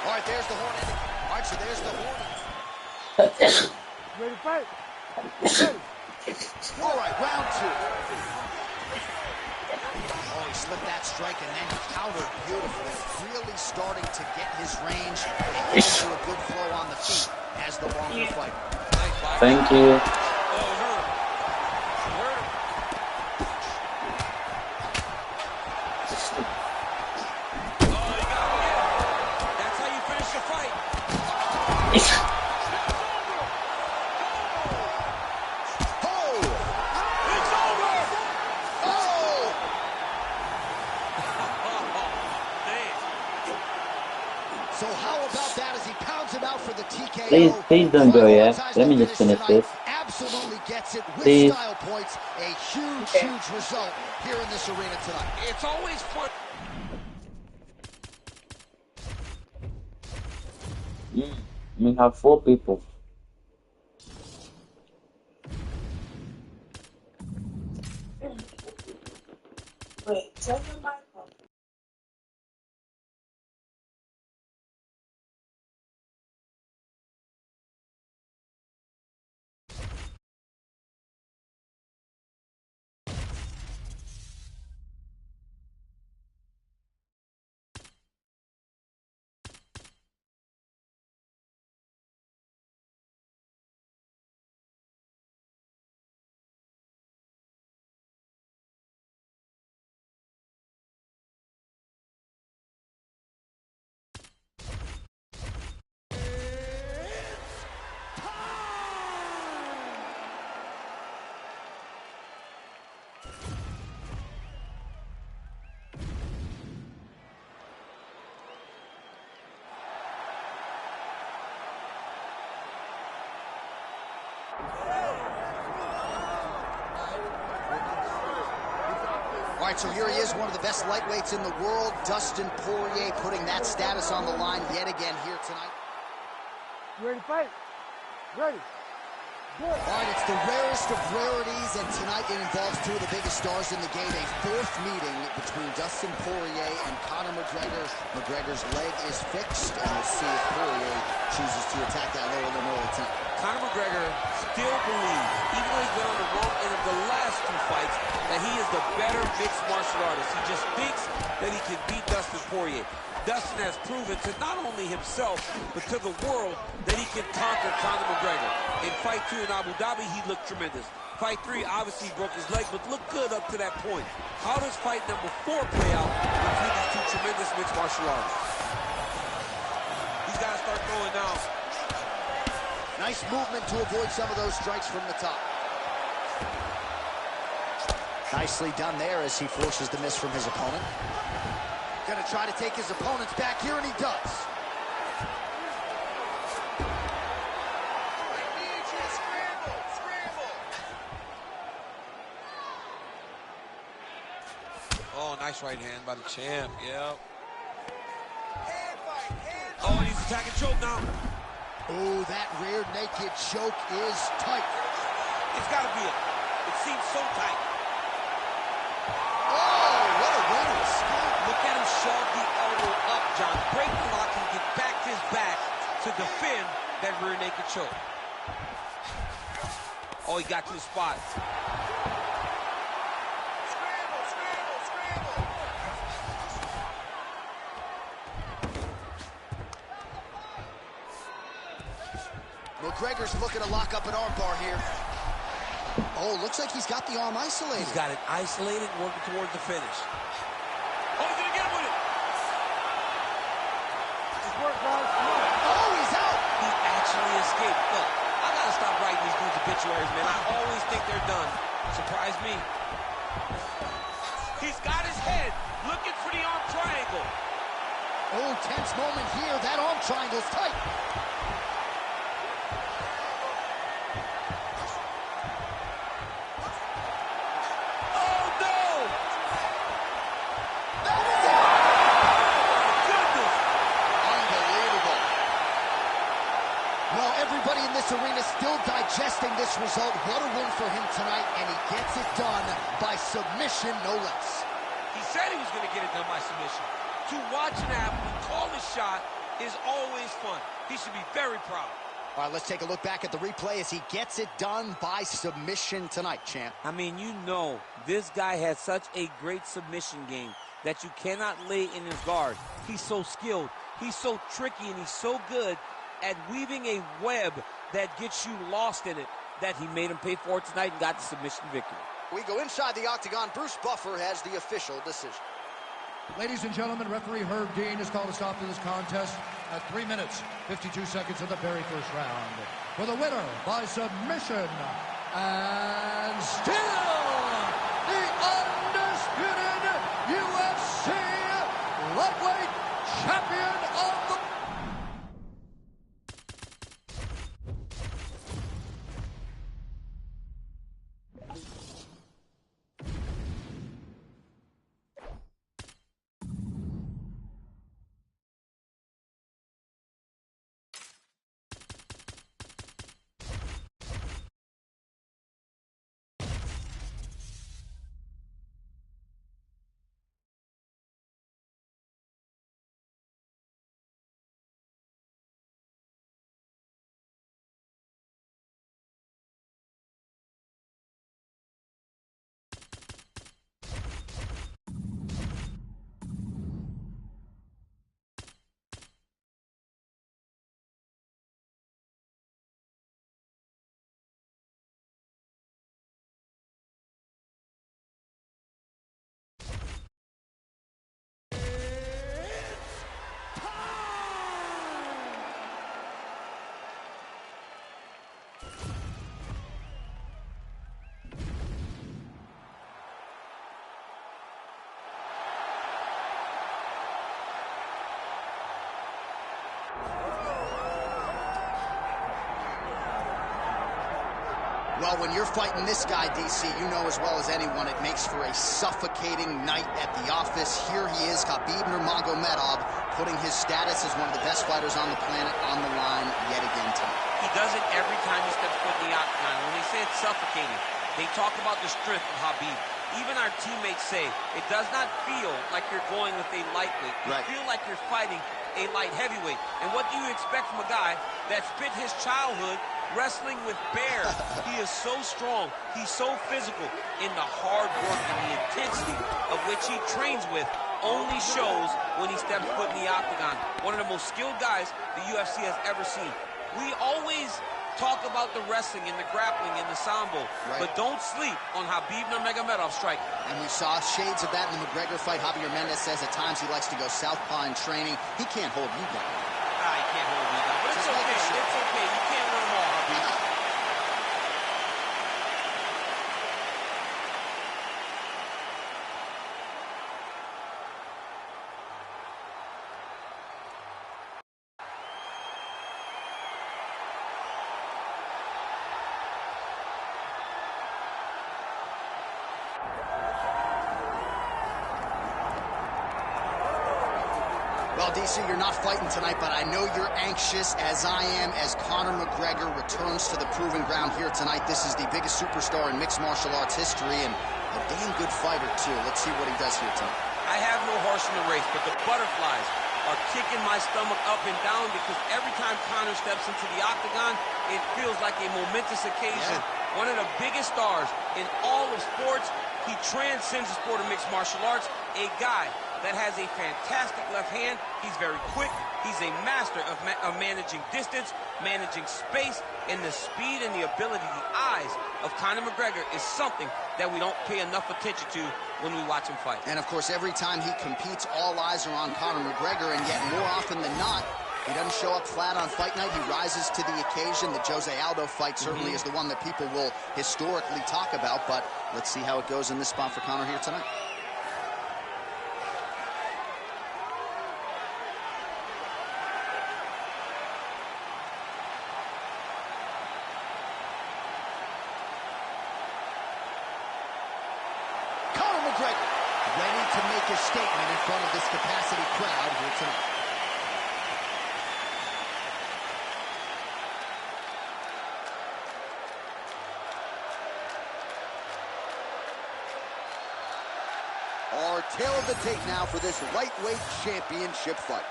All right, there's the horn. All right, so there's the horn. Ready to fight? Ready. All right, round two. Oh, he slipped that strike and then countered beautifully. Really starting to get his range and get into a good flow on the feet as the longer fighter. Thank you. So how about that as he pounds him out for the TKO? Please don't go yet. Let me just finish this. Absolutely gets it with Please. style points. A huge result here in this arena tonight. It's always fun. We have 4 people. Wait, turn your mic on. All right, so here he is, one of the best lightweights in the world, Dustin Poirier, putting that status on the line yet again here tonight. You ready to fight? Ready. Good. All right, it's the rarest of rarities, and tonight it involves 2 of the biggest stars in the game. A 4th meeting between Dustin Poirier and Conor McGregor. McGregor's leg is fixed, and we'll see if Poirier chooses to attack that lower limb attempt. Conor McGregor still believes, even though he's been on the wrong end of the last 2 fights, that he is the better mixed martial artist. He just thinks that he can beat Dustin Poirier. Dustin has proven to not only himself, but to the world that he can conquer Conor McGregor. In Fight 2 in Abu Dhabi, he looked tremendous. Fight 3, obviously, he broke his leg, but looked good up to that point. How does fight number 4 play out between these 2 tremendous mixed martial artists? He's got to start throwing now. Nice movement to avoid some of those strikes from the top. Nicely done there as he forces the miss from his opponent. Gonna try to take his opponents back here, and he does. Nice right hand by the champ, yeah. Oh, he's attacking choke now. Oh, that rear naked choke is tight. It's got to be it. It seems so tight. Oh, what a way to escape. Look at him shove the elbow up, John. Break the lock and get back to his back to defend that rear naked choke. Oh, he got to the spot. McGregor's looking to lock up an armbar here. Oh, looks like he's got the arm isolated. He's got it isolated, working towards the finish. Oh, he's gonna get him with it. Good work, guys. Come on. Oh, he's out. He actually escaped. Look, I gotta stop writing these dudes obituaries, man. I always think they're done. Surprise me. He's got his head looking for the arm triangle. Oh, tense moment here. That arm triangle's tight. Everybody in this arena still digesting this result. What a win for him tonight, and he gets it done by submission, no less. He said he was going to get it done by submission. To watch an athlete call his shot is always fun. He should be very proud. All right, let's take a look back at the replay as he gets it done by submission tonight, champ. I mean, you know, this guy has such a great submission game that you cannot lay in his guard. He's so skilled, he's so tricky, and he's so good at weaving a web that gets you lost in it, that he made him pay for it tonight and got the submission victory. We go inside the octagon. Bruce Buffer has the official decision. Ladies and gentlemen, referee Herb Dean has called a stop to this contest at 3 minutes, 52 seconds of the very first round. For the winner by submission, and still the undisputed UFC lightweight champion of the... Well, when you're fighting this guy, DC, you know as well as anyone, it makes for a suffocating night at the office. Here he is, Khabib Nurmagomedov, putting his status as one of the best fighters on the planet on the line yet again tonight. He does it every time he steps foot in the octagon. When they say it's suffocating, they talk about the strength of Khabib. Even our teammates say it does not feel like you're going with a lightweight. You feel like you're fighting a light heavyweight. And what do you expect from a guy that spent his childhood wrestling with bears? He is so strong, he's so physical, in the hard work and the intensity of which he trains with only shows when he steps foot in the octagon. One of the most skilled guys the UFC has ever seen. We always talk about the wrestling and the grappling and the sambo, but don't sleep on Khabib Nurmagomedov's striking. And we saw shades of that in the McGregor fight. Javier Mendez says at times he likes to go southpaw in training. He can't hold you down. He can't hold me down, but it's okay. It's okay. You can't run them all, Khabib. Well, DC, you're not fighting tonight, but I know you're anxious, as I am, as Conor McGregor returns to the proving ground here tonight. This is the biggest superstar in mixed martial arts history, and a damn good fighter, too. Let's see what he does here tonight. I have no horse in the race, but the butterflies are kicking my stomach up and down because every time Conor steps into the octagon, it feels like a momentous occasion. Yeah. One of the biggest stars in all of sports. He transcends the sport of mixed martial arts. A guy that has a fantastic left hand. He's very quick. He's a master of managing distance, managing space, and the speed and the ability, the eyes of Conor McGregor is something that we don't pay enough attention to when we watch him fight. And, of course, every time he competes, all eyes are on Conor McGregor, and yet more often than not, he doesn't show up flat on fight night. He rises to the occasion. The Jose Aldo fight certainly is the one that people will historically talk about, but let's see how it goes in this spot for Conor here tonight. Conor McGregor ready to make a statement in front of this capacity crowd here tonight. Our tail of the tape now for this lightweight championship fight.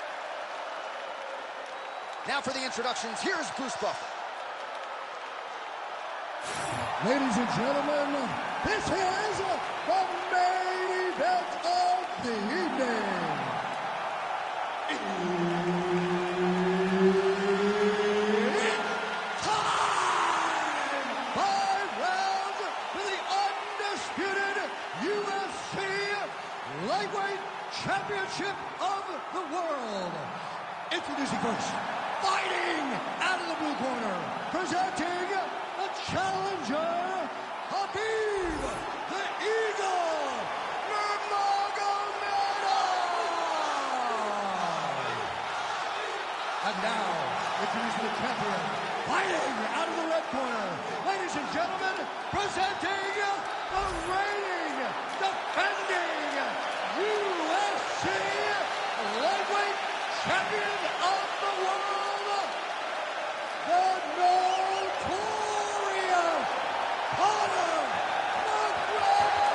Now for the introductions, here's Bruce Buffer. Ladies and gentlemen, this is the main event of the evening. It's time! 5 rounds for the undisputed UFC Lightweight Championship of the World. Introducing first, fighting out of the blue corner, presenting the challenger, Khabib, the Eagle, Nurmagomedov. And now, introducing the champion, fighting out of the red corner, ladies and gentlemen, presenting the reigning, defending UFC Lightweight Champion of the World, the notorious Conor McGregor!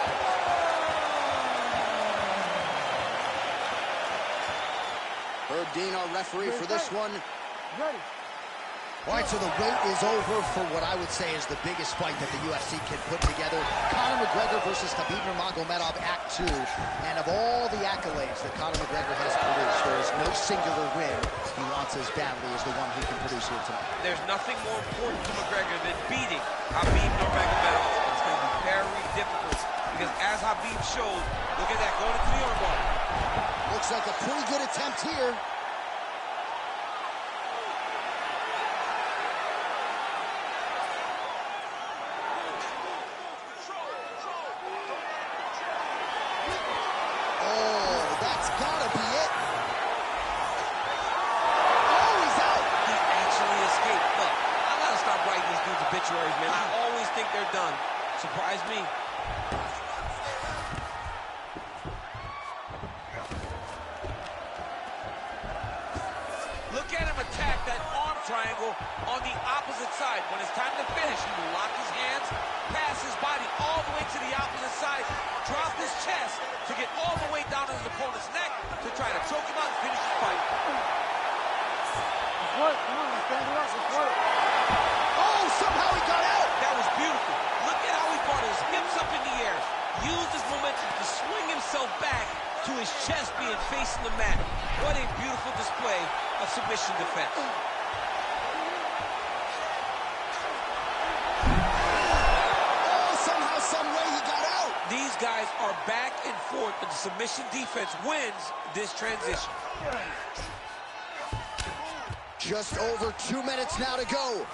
Herb Dean, our referee for this one. Ready. All right, so the wait is over for what I would say is the biggest fight that the UFC can put together. Conor McGregor versus Khabib Nurmagomedov, Act 2. And of all the accolades that Conor McGregor has produced, there is no singular win he wants as badly as the one he can produce here tonight. There's nothing more important to McGregor than beating Khabib Nurmagomedov. It's going to be very difficult because as Khabib showed, look at that, going into the armbar. Looks like a pretty good attempt here. Man. I always think they're done. Surprise me. Look at him attack that arm triangle on the opposite side. When it's time to finish, he will lock his hands, pass his body all the way to the opposite side, drop his chest to get all the way down to his opponent's neck to try to choke him out and finish the fight. What? Come on, stand it up. Support. Oh, somehow he got out. That was beautiful. Look at how he brought his hips up in the air, used his momentum to swing himself back to his chest being facing the mat. What a beautiful display of submission defense. Oh, somehow, some way he got out. These guys are back and forth, but the submission defense wins this transition. Just over 2 minutes now to go.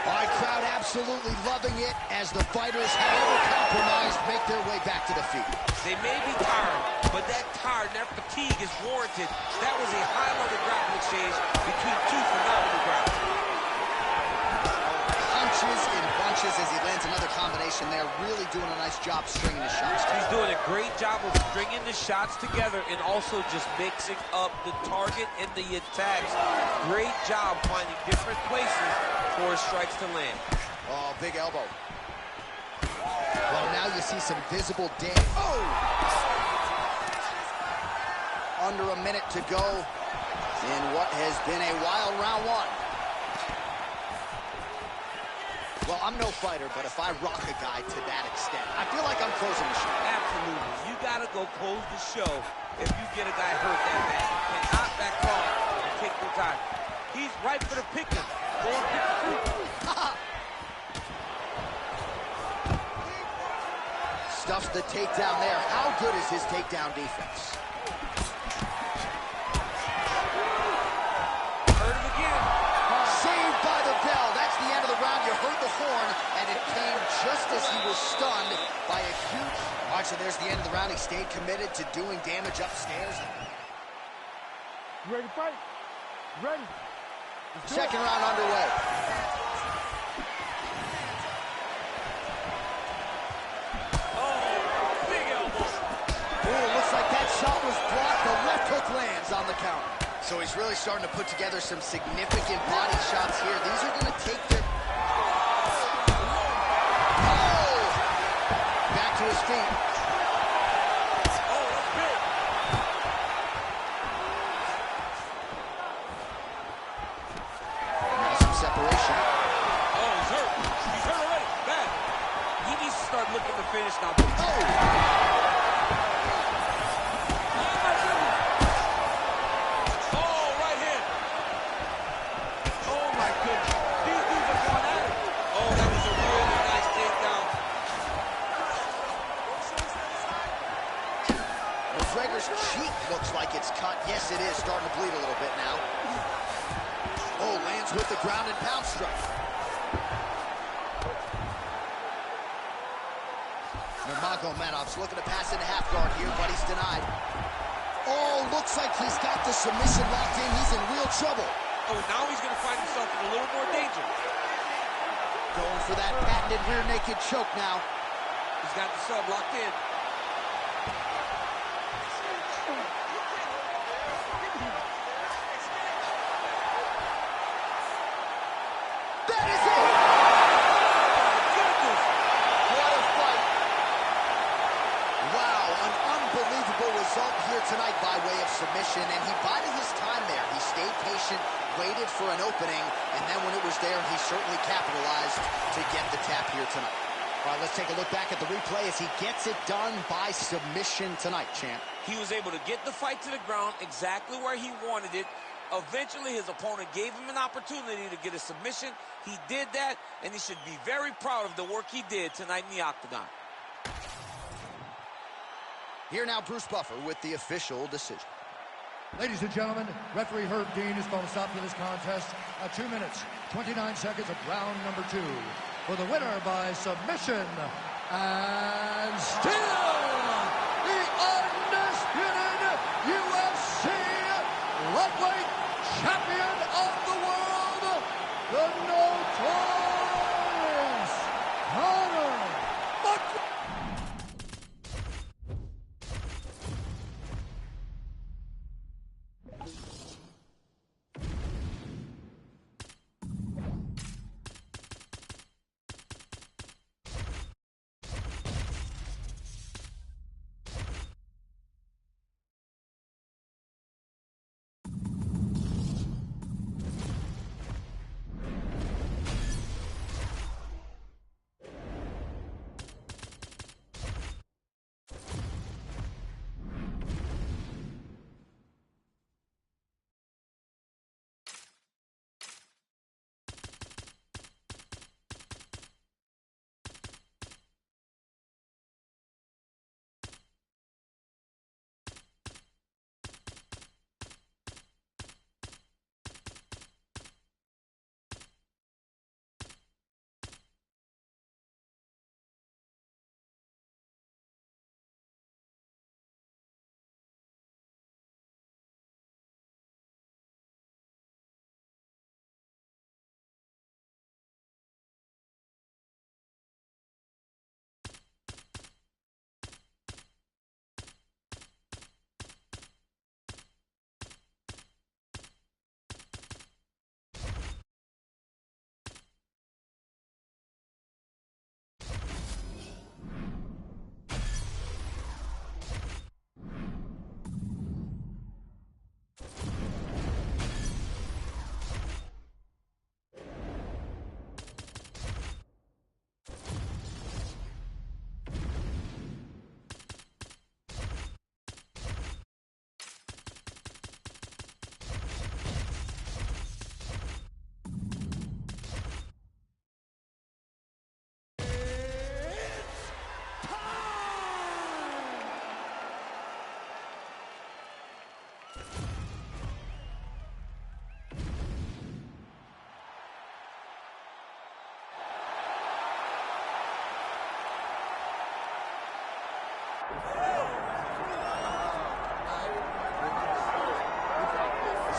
All right, crowd absolutely loving it as the fighters, however compromised, make their way back to the feet. They may be tired, but that tired and that fatigue is warranted. That was a high-level grappling exchange between two phenomenal grapplers. Punches in bunches. punches as he lands another combination there. Really doing a nice job stringing his shots. He's doing a great job of stringing the shots together and also just mixing up the target and the attacks. Great job finding different places for his strikes to land. Oh, big elbow. Well, now you see some visible damage. Oh! Under a minute to go in what has been a wild round one. Well, I'm no fighter, but if I rock a guy to that extent, I feel like I'm closing the show. Absolutely. You got to go close the show if you get a guy hurt that bad. You cannot back off and take your time. He's right for the picking. Go and pick the fruit. Stuffs the takedown there. How good is his takedown defense? Heard him again. Saved by the bell. That's the end of the round. You heard the horn, and it came just as he was stunned by a huge... All right, so there's the end of the round. He stayed committed to doing damage upstairs. You ready to fight? You ready? Second round underway. Looks like that shot was blocked. The left hook lands on the counter. So he's really starting to put together some significant body shots here. These are going to take their... Oh! Back to his feet. Oh, that's big. Now some separation. Oh, he's hurt. He's hurt already. Bad. He needs to start looking to finish now. Oh! McGregor's cheek looks like it's cut. Yes, it is. Starting to bleed a little bit now. Oh, lands with the ground and pound strike. Nurmagomedov's looking to pass into half guard here, but he's denied. Oh, looks like he's got the submission locked in. He's in real trouble. Oh, now he's going to find himself in a little more danger. Going for that patented rear naked choke now. He's got the sub locked in. That is it! Goodness! What a fight! Wow, an unbelievable result here tonight by way of submission, and he bided his time there. He stayed patient, waited for an opening, and then when it was there, he certainly capitalized to get the tap here tonight. All right, let's take a look back at the replay as he gets it done by submission tonight, champ. He was able to get the fight to the ground exactly where he wanted it. Eventually, his opponent gave him an opportunity to get a submission. He did that, and he should be very proud of the work he did tonight in the octagon. Here now, Bruce Buffer with the official decision. Ladies and gentlemen, referee Herb Dean is going to stop to this contest at 2 minutes, 29 seconds of round number 2. For the winner by submission, and still the undisputed UFC lightweight champion of the world, the notorious Conor McGregor.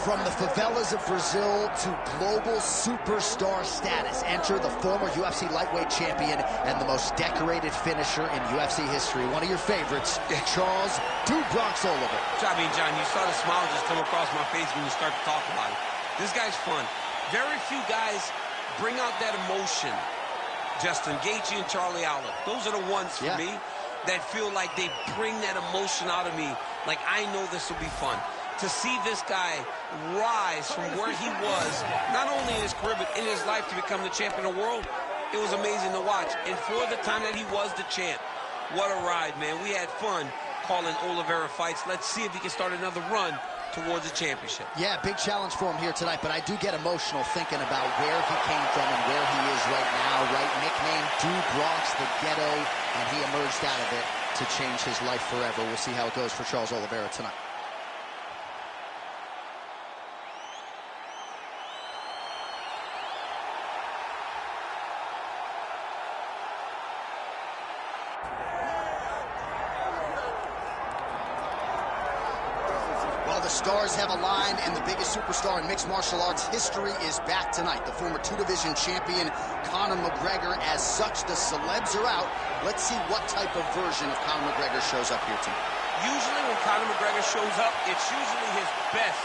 From the favelas of Brazil to global superstar status, enter the former UFC lightweight champion and the most decorated finisher in UFC history. One of your favorites, Charles "Do Bronx" Oliveira. I mean, John, you saw the smile just come across my face when you start to talk about it. This guy's fun. Very few guys bring out that emotion. Justin Gaethje and Charlie Allen. Those are the ones for me that feel like they bring that emotion out of me. Like, I know this will be fun. To see this guy rise from where he was, not only in his career, but in his life to become the champion of the world, it was amazing to watch. And for the time that he was the champ, what a ride, man. We had fun calling Oliveira fights. Let's see if he can start another run towards a championship. Yeah, big challenge for him here tonight, but I do get emotional thinking about where he came from and where he is right now, right? Nicknamed "Do Bronx," the ghetto, and he emerged out of it to change his life forever. We'll see how it goes for Charles Oliveira tonight. The stars have aligned, and the biggest superstar in mixed martial arts history is back tonight. The former two-division champion, Conor McGregor. As such, the celebs are out. Let's see what type of version of Conor McGregor shows up here tonight. Usually when Conor McGregor shows up, it's usually his best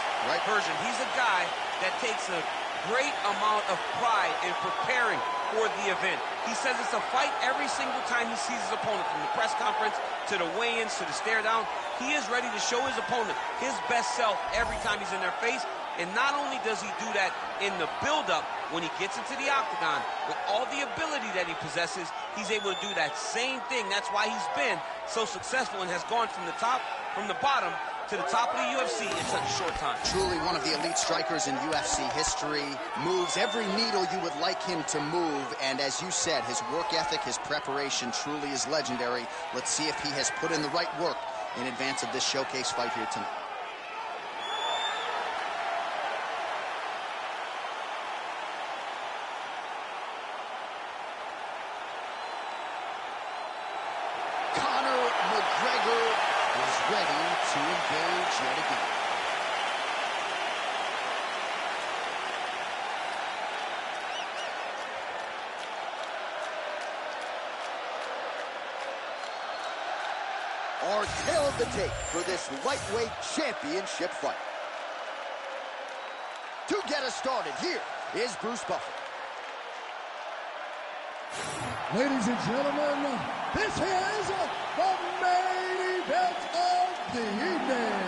version. He's a guy that takes a great amount of pride in preparing for the event. He says it's a fight every single time he sees his opponent, from the press conference to the weigh-ins to the stare down. He is ready to show his opponent his best self every time he's in their face. And not only does he do that in the build-up when he gets into the octagon, with all the ability that he possesses, he's able to do that same thing. That's why he's been so successful and has gone from the bottom to the top of the UFC in such a short time. Truly one of the elite strikers in UFC history. Moves every needle you would like him to move. And as you said, his work ethic, his preparation truly is legendary. Let's see if he has put in the right work in advance of this showcase fight here tonight. Conor McGregor is ready to engage yet again. Our tail of the tape for this lightweight championship fight. To get us started, here is Bruce Buffer. Ladies and gentlemen, this is the main event of the evening.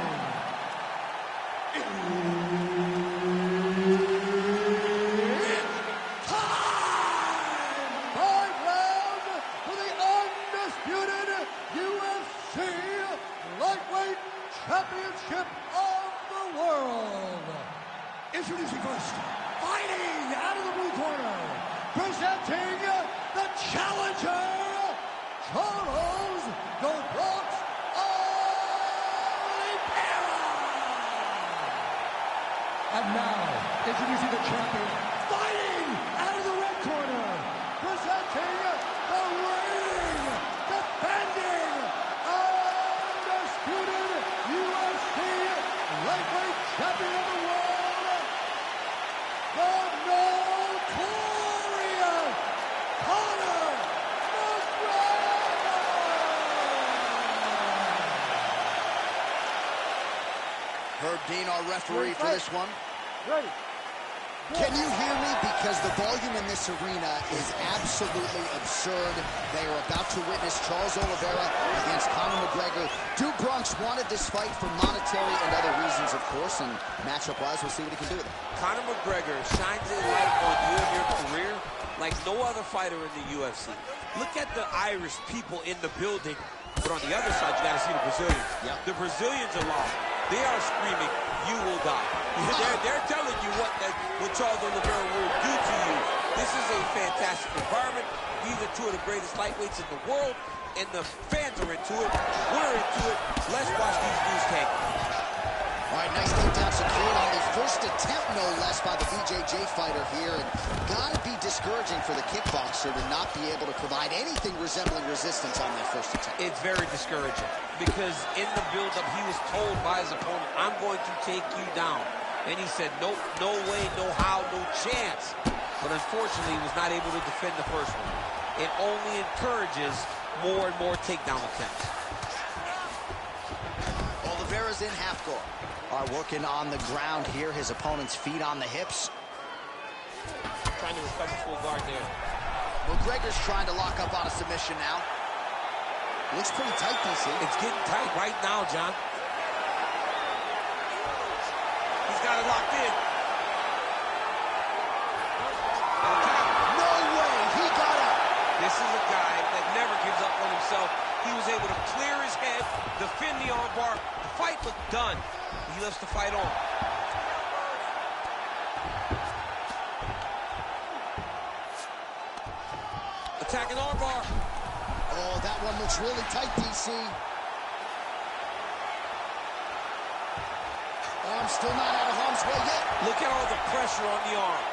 It's time! 5 rounds for the undisputed UFC Lightweight Championship of the world. Introducing first, fighting out of the blue corner, presenting the challenger, Charles "Do Bronx" Oliveira. And now, introducing the champion, fighting out of the red corner, presenting the reigning, defending, undisputed UFC lightweight champion of the world, the notorious Conor McGregor! Herb Dean, our referee for this one. Ready. Can you hear me? Because the volume in this arena is absolutely absurd. They are about to witness Charles Oliveira against Conor McGregor. Do Bronx wanted this fight for monetary and other reasons, of course, and matchup-wise, we'll see what he can do with it. Conor McGregor shines a light on you and your career like no other fighter in the UFC. Look at the Irish people in the building, but on the other side, you got to see the Brazilians. Yep. The Brazilians are loud. They are screaming, "You will die." They're telling you what Charles Oliveira will do to you. This is a fantastic environment. These are two of the greatest lightweights in the world, and the fans are into it. We're into it. Let's watch these dudes tank. All right, nice takedown secured on the first attempt, no less, by the BJJ fighter here. And gotta be discouraging for the kickboxer to not be able to provide anything resembling resistance on that first attempt. It's very discouraging because in the build-up, he was told by his opponent, "I'm going to take you down." And he said, nope, no way, no how, no chance. But unfortunately, he was not able to defend the first one. It only encourages more and more takedown attempts. Oliveira's in half guard. Working on the ground here. His opponent's feet on the hips. Trying to recover full guard there. McGregor's trying to lock up on a submission now. Looks pretty tight, DC. It's getting tight right now, John. He's got it locked in. No way, he got out. This is a guy that never gives up on himself. He was able to clear his head, defend the armbar. The fight looked done. He lets the fight on. Attacking armbar. Oh, that one looks really tight, DC. Arm still not out of harm's way yet. Look at all the pressure on the arm.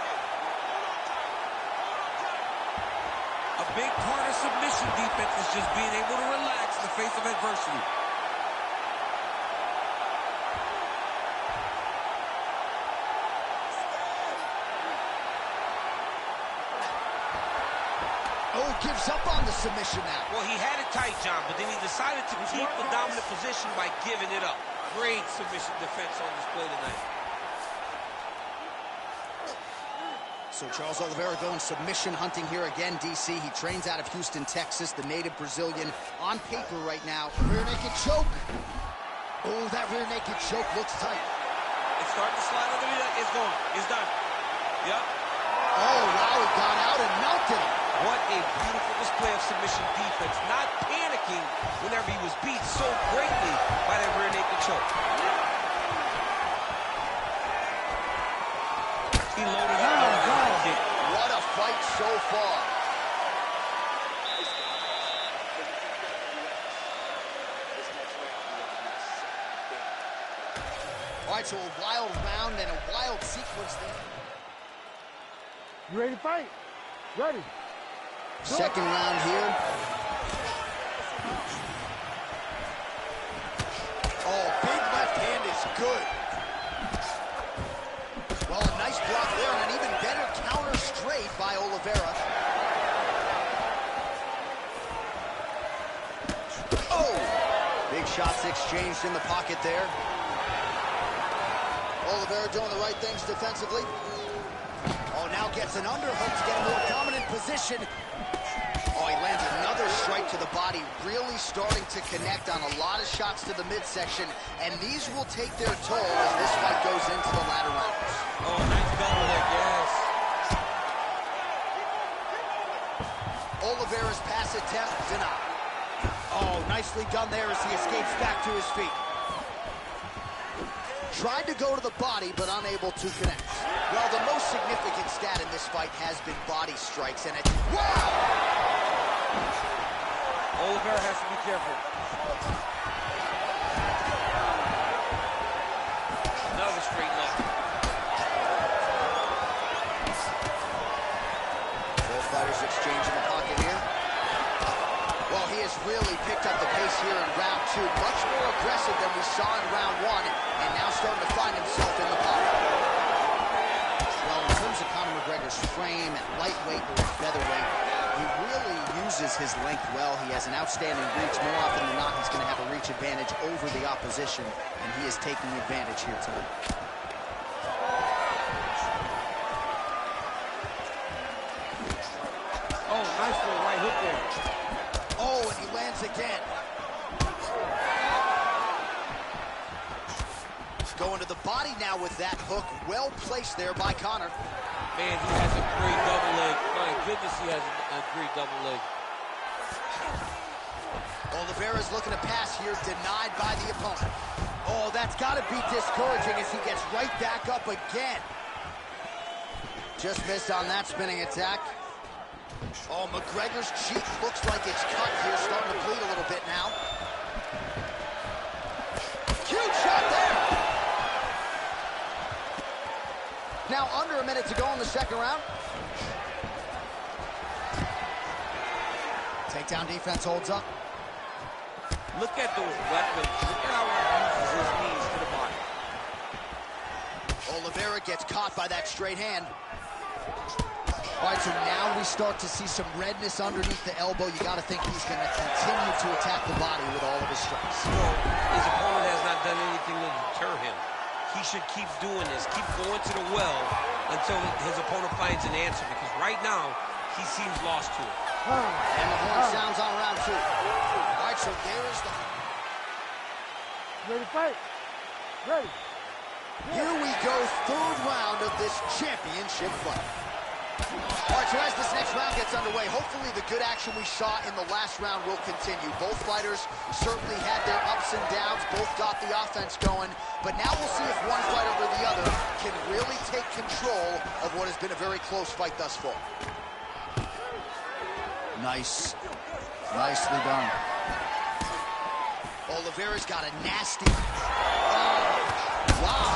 A big part of submission defense is just being able to relax in the face of adversity. Oh, gives up on the submission now. Well, he had it tight, John, but then he decided to keep the dominant position by giving it up. Great submission defense on display tonight. So Charles Oliveira going submission hunting here again, DC. He trains out of Houston, Texas, the native Brazilian. On paper right now, rear naked choke. Oh, that rear naked choke looks tight. It's starting to slide under the neck. It's gone. It's done. Yep. Oh, wow, it got out and melted him. What a beautiful display of submission defense. Not panicking whenever he was beat so greatly by that rear naked choke. He loaded up on the kick. What a fight so far. All right, so a wild round and a wild sequence there. You ready to fight? Ready. Second round here. Oh, big left hand is good. Well, a nice block there and an even better counter straight by Oliveira. Oh! Big shots exchanged in the pocket there. Oliveira doing the right things defensively. Oh, now gets an underhook to get a more dominant position. Oh, he lands another strike to the body, really starting to connect on a lot of shots to the midsection, and these will take their toll as this fight goes into the latter rounds. Oh, nice double leg, yes. Oliveira's pass attempt denied. Oh, nicely done there as he escapes back to his feet. Tried to go to the body, but unable to connect. Well, the most significant stat in this fight has been body strikes, and it... Wow! Oliveira has to be careful. Another straight left. Both fighters exchanging the pocket here. Well, he has really picked up the pace here in round two. Much more aggressive than we saw in round one, and now starting to find himself in the pocket. Well, in terms of Conor McGregor's frame at lightweight or featherweight, he really uses his length well. He has an outstanding reach. More often than not, he's going to have a reach advantage over the opposition, and he is taking advantage here tonight. Oh, nice little right hook there. Oh, and he lands again. Going to the body now with that hook. Well placed there by Conor. Man, he has a great double leg. My goodness, he has a great double leg. Oliveira's looking to pass here, denied by the opponent. Oh, that's got to be discouraging as he gets right back up again. Just missed on that spinning attack. Oh, McGregor's cheek looks like it's cut here, starting to bleed a little bit now. Huge shot there. Now under a minute to go in the second round. Takedown defense holds up. Look at those weapons. Look at how he uses his knees to the body. Oliveira gets caught by that straight hand. All right, so now we start to see some redness underneath the elbow. You got to think he's going to continue to attack the body with all of his strikes. Well, his opponent has not done anything to deter him. He should keep doing this, keep going to the well until his opponent finds an answer, because right now, he seems lost to it. And the horn sounds on round 2. All right, so there's the... Ready to fight? Ready. Here we go, 3rd round of this championship fight. All right, so as this next round gets underway, hopefully the good action we saw in the last round will continue. Both fighters certainly had their ups and downs, both got the offense going, but now we'll see if one fighter or the other can really take control of what has been a very close fight thus far. Nice. Nicely done. Oliveira's got a nasty... Oh, wow.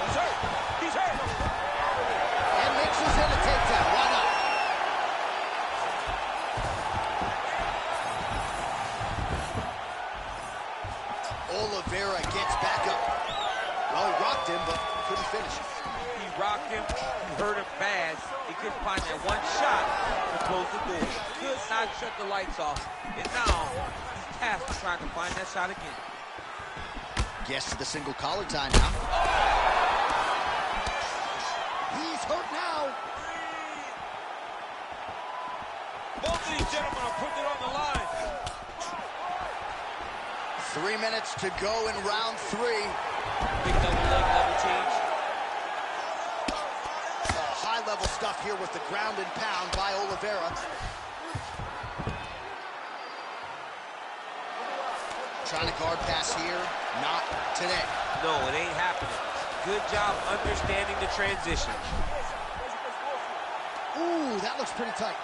He's hurt. He's hurt. And mixes in a takedown. Why not? Oliveira gets back up. Well, he rocked him, but couldn't finish. He rocked him. He hurt him bad. He couldn't find that one shot to close the door. Could not shut the lights off. And now he's tasked with trying to find that shot again. Gets to the single collar tie now. He's hurt now. Both of these gentlemen are putting it on the line. 3 minutes to go in round 3. Big double leg, double change. High-level stuff here with the ground and pound by Oliveira. Trying to guard pass here. Not today. No, it ain't happening. Good job understanding the transition. Ooh, that looks pretty tight.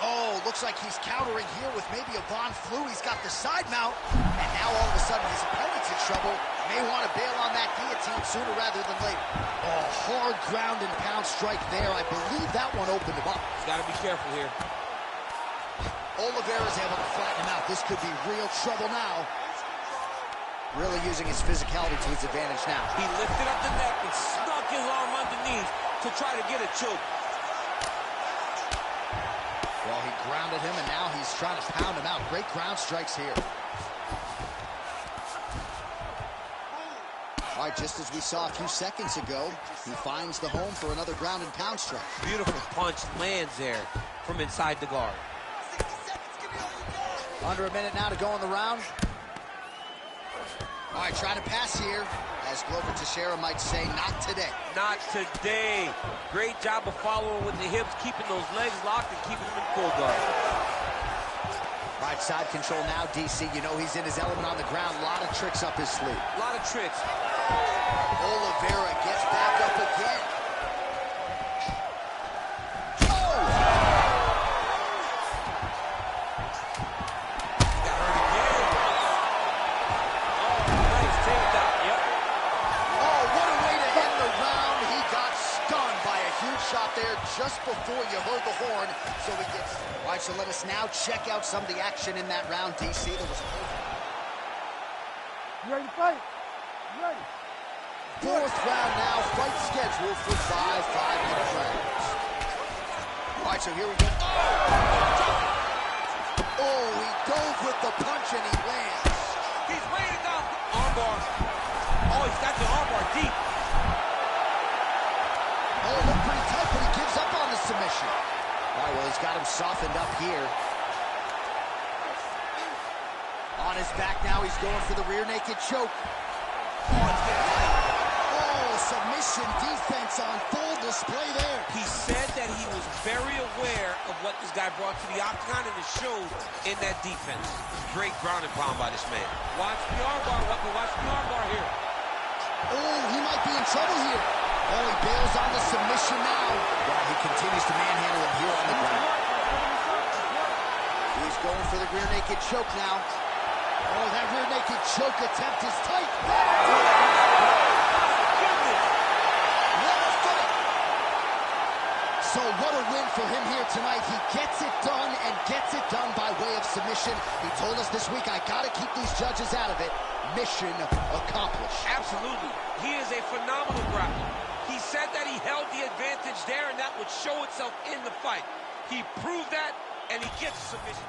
Oh, looks like he's countering here with maybe a Von Flue. He's got the side mount, and now all of a sudden his opponent's in trouble. May want to bail on that guillotine sooner rather than later. Oh, hard ground and pound strike there. I believe that one opened him up. He's got to be careful here. Oliveira's able to flatten him out. This could be real trouble now. Really using his physicality to his advantage now. He lifted up the neck and snuck his arm underneath to try to get a choke. Well, he grounded him, and now he's trying to pound him out. Great ground strikes here. All right, just as we saw a few seconds ago, he finds the home for another ground and pound strike. Beautiful punch lands there from inside the guard. Under a minute now to go in the round. All right, trying to pass here. As Glover Teixeira might say, not today. Not today. Great job of following with the hips, keeping those legs locked and keeping them in full guard. Right side control now, DC. You know he's in his element on the ground. A lot of tricks up his sleeve. A lot of tricks. Oliveira gets back up again. There just before you heard the horn, so he gets... All right, so let us now check out some of the action in that round, DC. There was... You ready to fight? You ready? 4th round now, fight scheduled for 5 5-minute rounds. All right, so here we go. Oh, he dove with the punch and he lands. He's laying down. Armbar. Oh, he's got the armbar deep. Oh, it looked pretty tight, but he gives up on the submission. All right, well, he's got him softened up here. On his back now, he's going for the rear naked choke. Oh, submission defense on full display there. He said that he was very aware of what this guy brought to the octagon, and it showed in that defense. Great ground and pound by this man. Watch the armbar, Walker. Watch the armbar here. Oh, he might be in trouble here. Oh, he bails on the submission now. Well, he continues to manhandle him here on the ground. He's going for the rear naked choke now. Oh, that rear naked choke attempt is tight. What a fight. So what a win for him here tonight. He gets it done and gets it done by way of submission. He told us this week, I got to keep these judges out of it. mission accomplished. Absolutely. He is a phenomenal grappler. He said that he held the advantage there, and that would show itself in the fight. He proved that, and he gets a submission.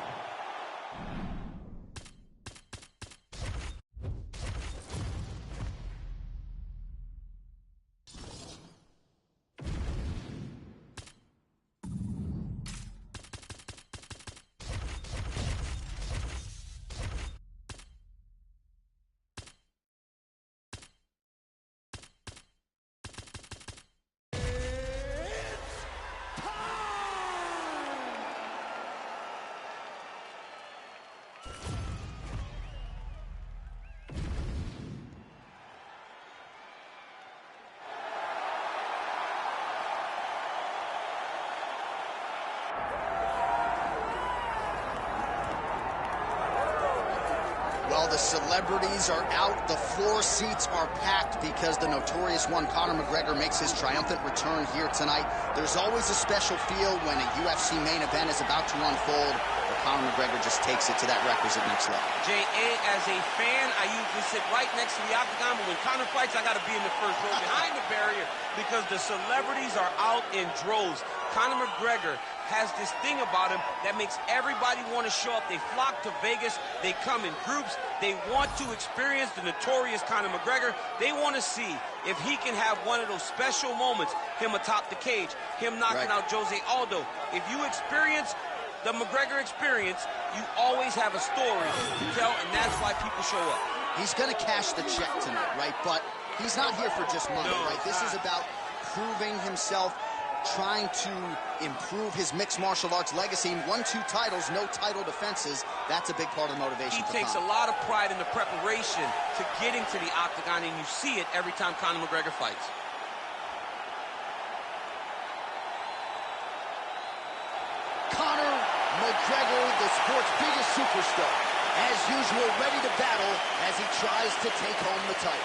Well, the celebrities are out. The floor seats are packed because the notorious one, Conor McGregor, makes his triumphant return here tonight. There's always a special feel when a UFC main event is about to unfold, but Conor McGregor just takes it to that requisite next level. J.A., as a fan, I usually sit right next to the octagon, but when Conor fights, I got to be in the first row behind the barrier because the celebrities are out in droves. Conor McGregor has this thing about him that makes everybody want to show up. They flock to Vegas. They come in groups. They want to experience the notorious Conor McGregor. They want to see if he can have one of those special moments, him atop the cage, him knocking out Jose Aldo. If you experience the McGregor experience, you always have a story to tell, and that's why people show up. He's going to cash the check tonight, right? But he's not here for just money, right? This is about proving himself, trying to improve his mixed martial arts legacy. 1-2 titles, no title defenses. That's a big part of the motivation. He takes a lot of pride in the preparation to getting to the octagon, and you see it every time Conor McGregor fights. Conor McGregor, the sport's biggest superstar, as usual, ready to battle as he tries to take home the title.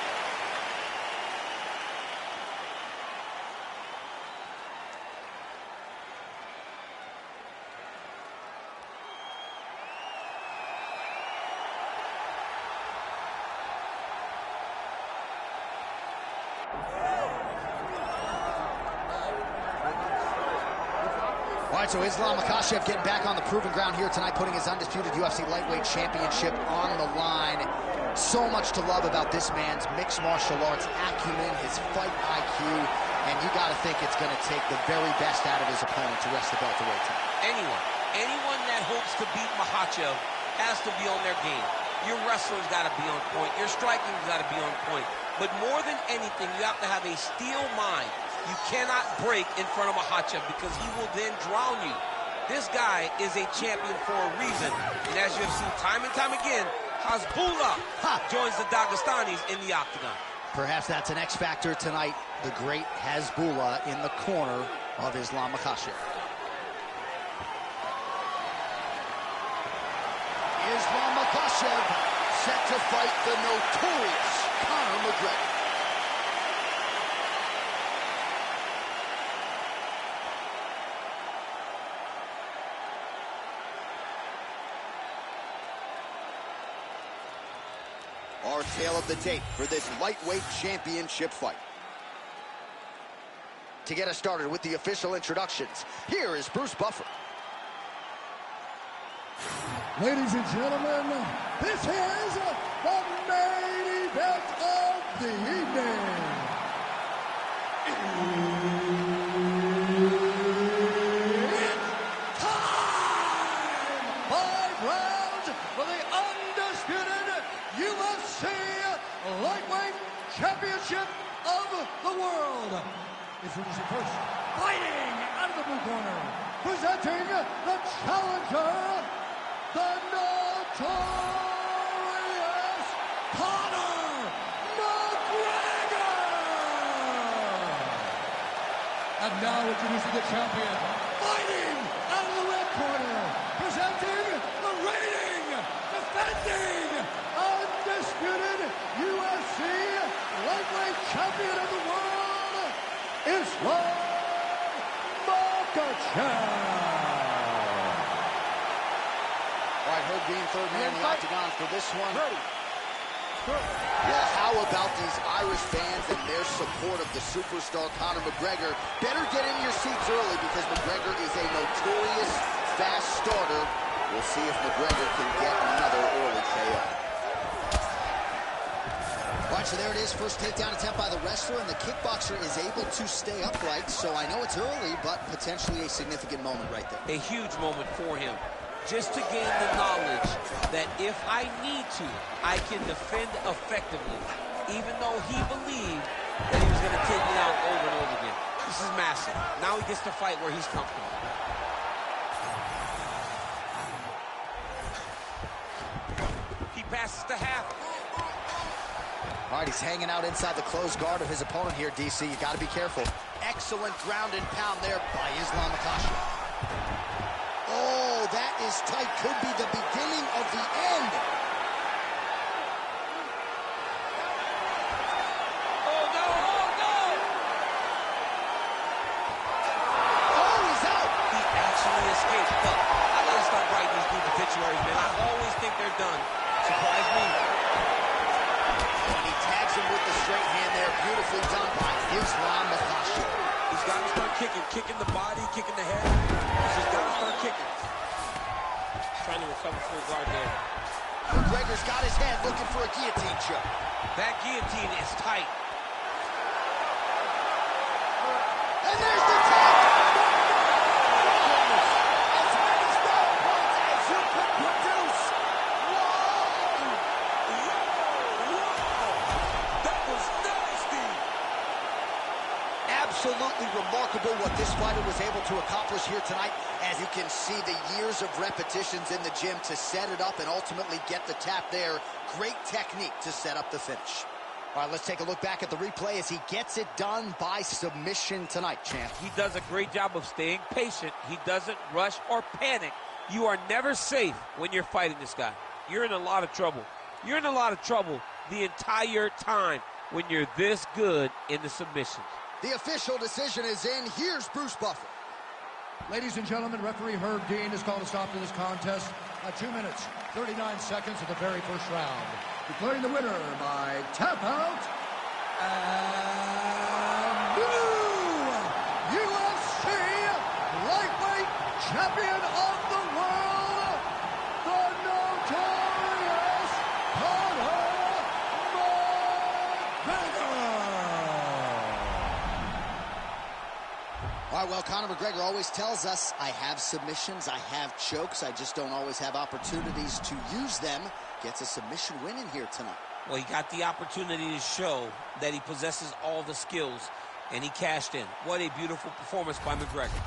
All right, so Islam Makhachev getting back on the proven ground here tonight, putting his undisputed UFC lightweight championship on the line. So much to love about this man's mixed martial arts acumen, his fight IQ, and you got to think it's going to take the very best out of his opponent to wrest the belt away tonight. Anyone that hopes to beat Makhachev has to be on their game. Your wrestling's got to be on point. Your striking's got to be on point. But more than anything, you have to have a steel mind. You cannot break in front of Makhachev because he will then drown you. This guy is a champion for a reason. And as you have seen time and time again, Hasbullah joins the Dagestanis in the octagon. Perhaps that's an X factor tonight. The great Hasbullah in the corner of Islam Makhachev. Islam Makhachev set to fight the notorious Conor McGregor. Our tale of the tape for this lightweight championship fight. To get us started with the official introductions, here is Bruce Buffer. Ladies and gentlemen, this is the main event of the evening. It's time! 5 rounds for the undisputed UFC Lightweight Championship of the world. Introducing first, fighting out of the blue corner, presenting the challenger, the notorious Conor McGregor! And now introducing the champion, fighting out of the red corner, presenting the reigning, defending, undisputed UFC lightweight champion of the world, Islam Makhachev. All right, Herb Dean, third man in the octagon for this one. Ready. Well, how about these Irish fans and their support of the superstar Conor McGregor? Better get in your seats early because McGregor is a notorious fast starter. We'll see if McGregor can get another early KO. All right, so there it is. First takedown attempt by the wrestler, and the kickboxer is able to stay upright. So I know it's early, but potentially a significant moment right there. A huge moment for him. Just to gain the knowledge that if I need to, I can defend effectively, even though he believed that he was going to take me out over and over again. This is massive. Now he gets to fight where he's comfortable. He passes to half. All right, he's hanging out inside the closed guard of his opponent here, DC. You got to be careful. Excellent ground and pound there By Islam Makhachev. Oh, that is tight. Could be the beginning of the end. Oh, no, oh, no! Oh, he's out. He actually escaped. Look, I got to start writing these dudes obituaries, man. I always think they're done. Surprise me. and he tags him with the straight hand there. Beautifully done by Islam Makhachev. He's got to start kicking the body, kicking the head. He's just got to start kicking. Trying to recover full guard there. McGregor's got his head looking for a guillotine choke. That guillotine is tight. And there's the tap! As many star points as you could produce. That was nasty. Absolutely remarkable what this fighter was able to accomplish here tonight. As you can see, the years of repetitions in the gym to set it up and ultimately get the tap there. Great technique to set up the finish. All right, let's take a look back at the replay as he gets it done by submission tonight, champ. He does a great job of staying patient. He doesn't rush or panic. You are never safe when you're fighting this guy. You're in a lot of trouble. You're in a lot of trouble the entire time when you're this good in the submissions. The official decision is in. Here's Bruce Buffer. Ladies and gentlemen, referee Herb Dean has called a stop to this contest at 2 minutes, 39 seconds of the very first round. Declaring the winner by tap out and new UFC lightweight champion of the world, the notorious Conor McGregor. All right, well, Conor McGregor always tells us, I have submissions, I have chokes, I just don't always have opportunities to use them. Gets a submission win in here tonight. Well, he got the opportunity to show that he possesses all the skills, and he cashed in. What a beautiful performance by McGregor.